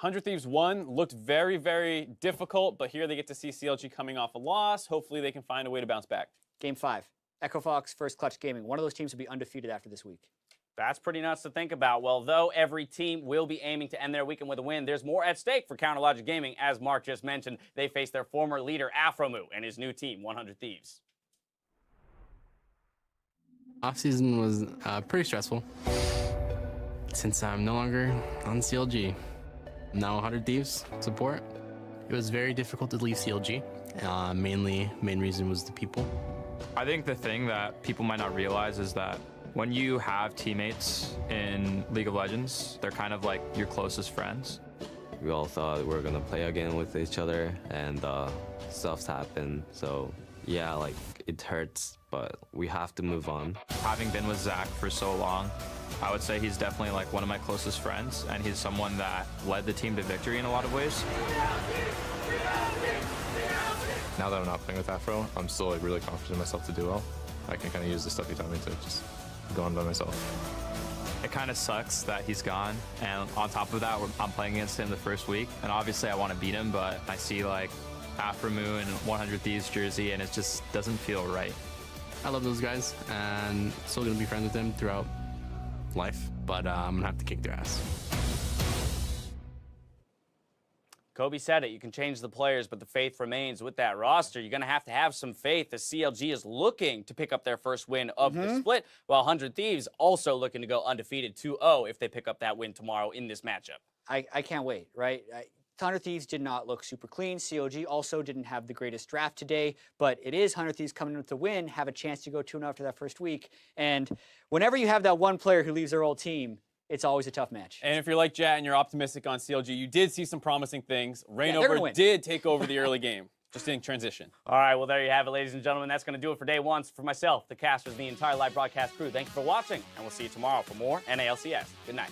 100 Thieves 1 looked very, very difficult, but here they get to see CLG coming off a loss. Hopefully they can find a way to bounce back. Game 5, Echo Fox versus Clutch Gaming. One of those teams will be undefeated after this week. That's pretty nuts to think about. Well, though every team will be aiming to end their weekend with a win, there's more at stake for Counterlogic Gaming. As Mark just mentioned, they face their former leader, Afromu, and his new team, 100 Thieves. Off-season was pretty stressful since I'm no longer on CLG. Now 100 Thieves support. It was very difficult to leave CLG. Main reason was the people. I think the thing that people might not realize is that when you have teammates in League of Legends, they're kind of like your closest friends. We all thought we were gonna play again with each other, and stuff's happened. So yeah, like it hurts, but we have to move on. Having been with Zach for so long, I would say he's definitely like one of my closest friends, and he's someone that led the team to victory in a lot of ways. Now that I'm not playing with Afro, I'm still like really confident in myself to do well. I can kind of use the stuff he taught me to just go on by myself. It kind of sucks that he's gone, and on top of that, I'm playing against him the first week, and obviously I want to beat him, but I see like Afromu and 100 Thieves jersey, and it just doesn't feel right. I love those guys, and still gonna be friends with them throughout life, but I'm gonna have to kick their ass. Kobe said it, you can change the players, but the faith remains with that roster. You're going to have some faith as CLG is looking to pick up their first win of the split, while 100 Thieves also looking to go undefeated 2-0 if they pick up that win tomorrow in this matchup. I can't wait, right? 100 Thieves did not look super clean. CLG also didn't have the greatest draft today, but it is 100 Thieves coming in with the win, have a chance to go 2-0 after that first week. And whenever you have that one player who leaves their old team, it's always a tough match. And if you're like Jat and you're optimistic on CLG, you did see some promising things. Rainover did take over the early game. Just in transition. All right, well, there you have it, ladies and gentlemen. That's going to do it for day 1. So for myself, the casters, the entire live broadcast crew, thank you for watching, and we'll see you tomorrow for more NALCS. Good night.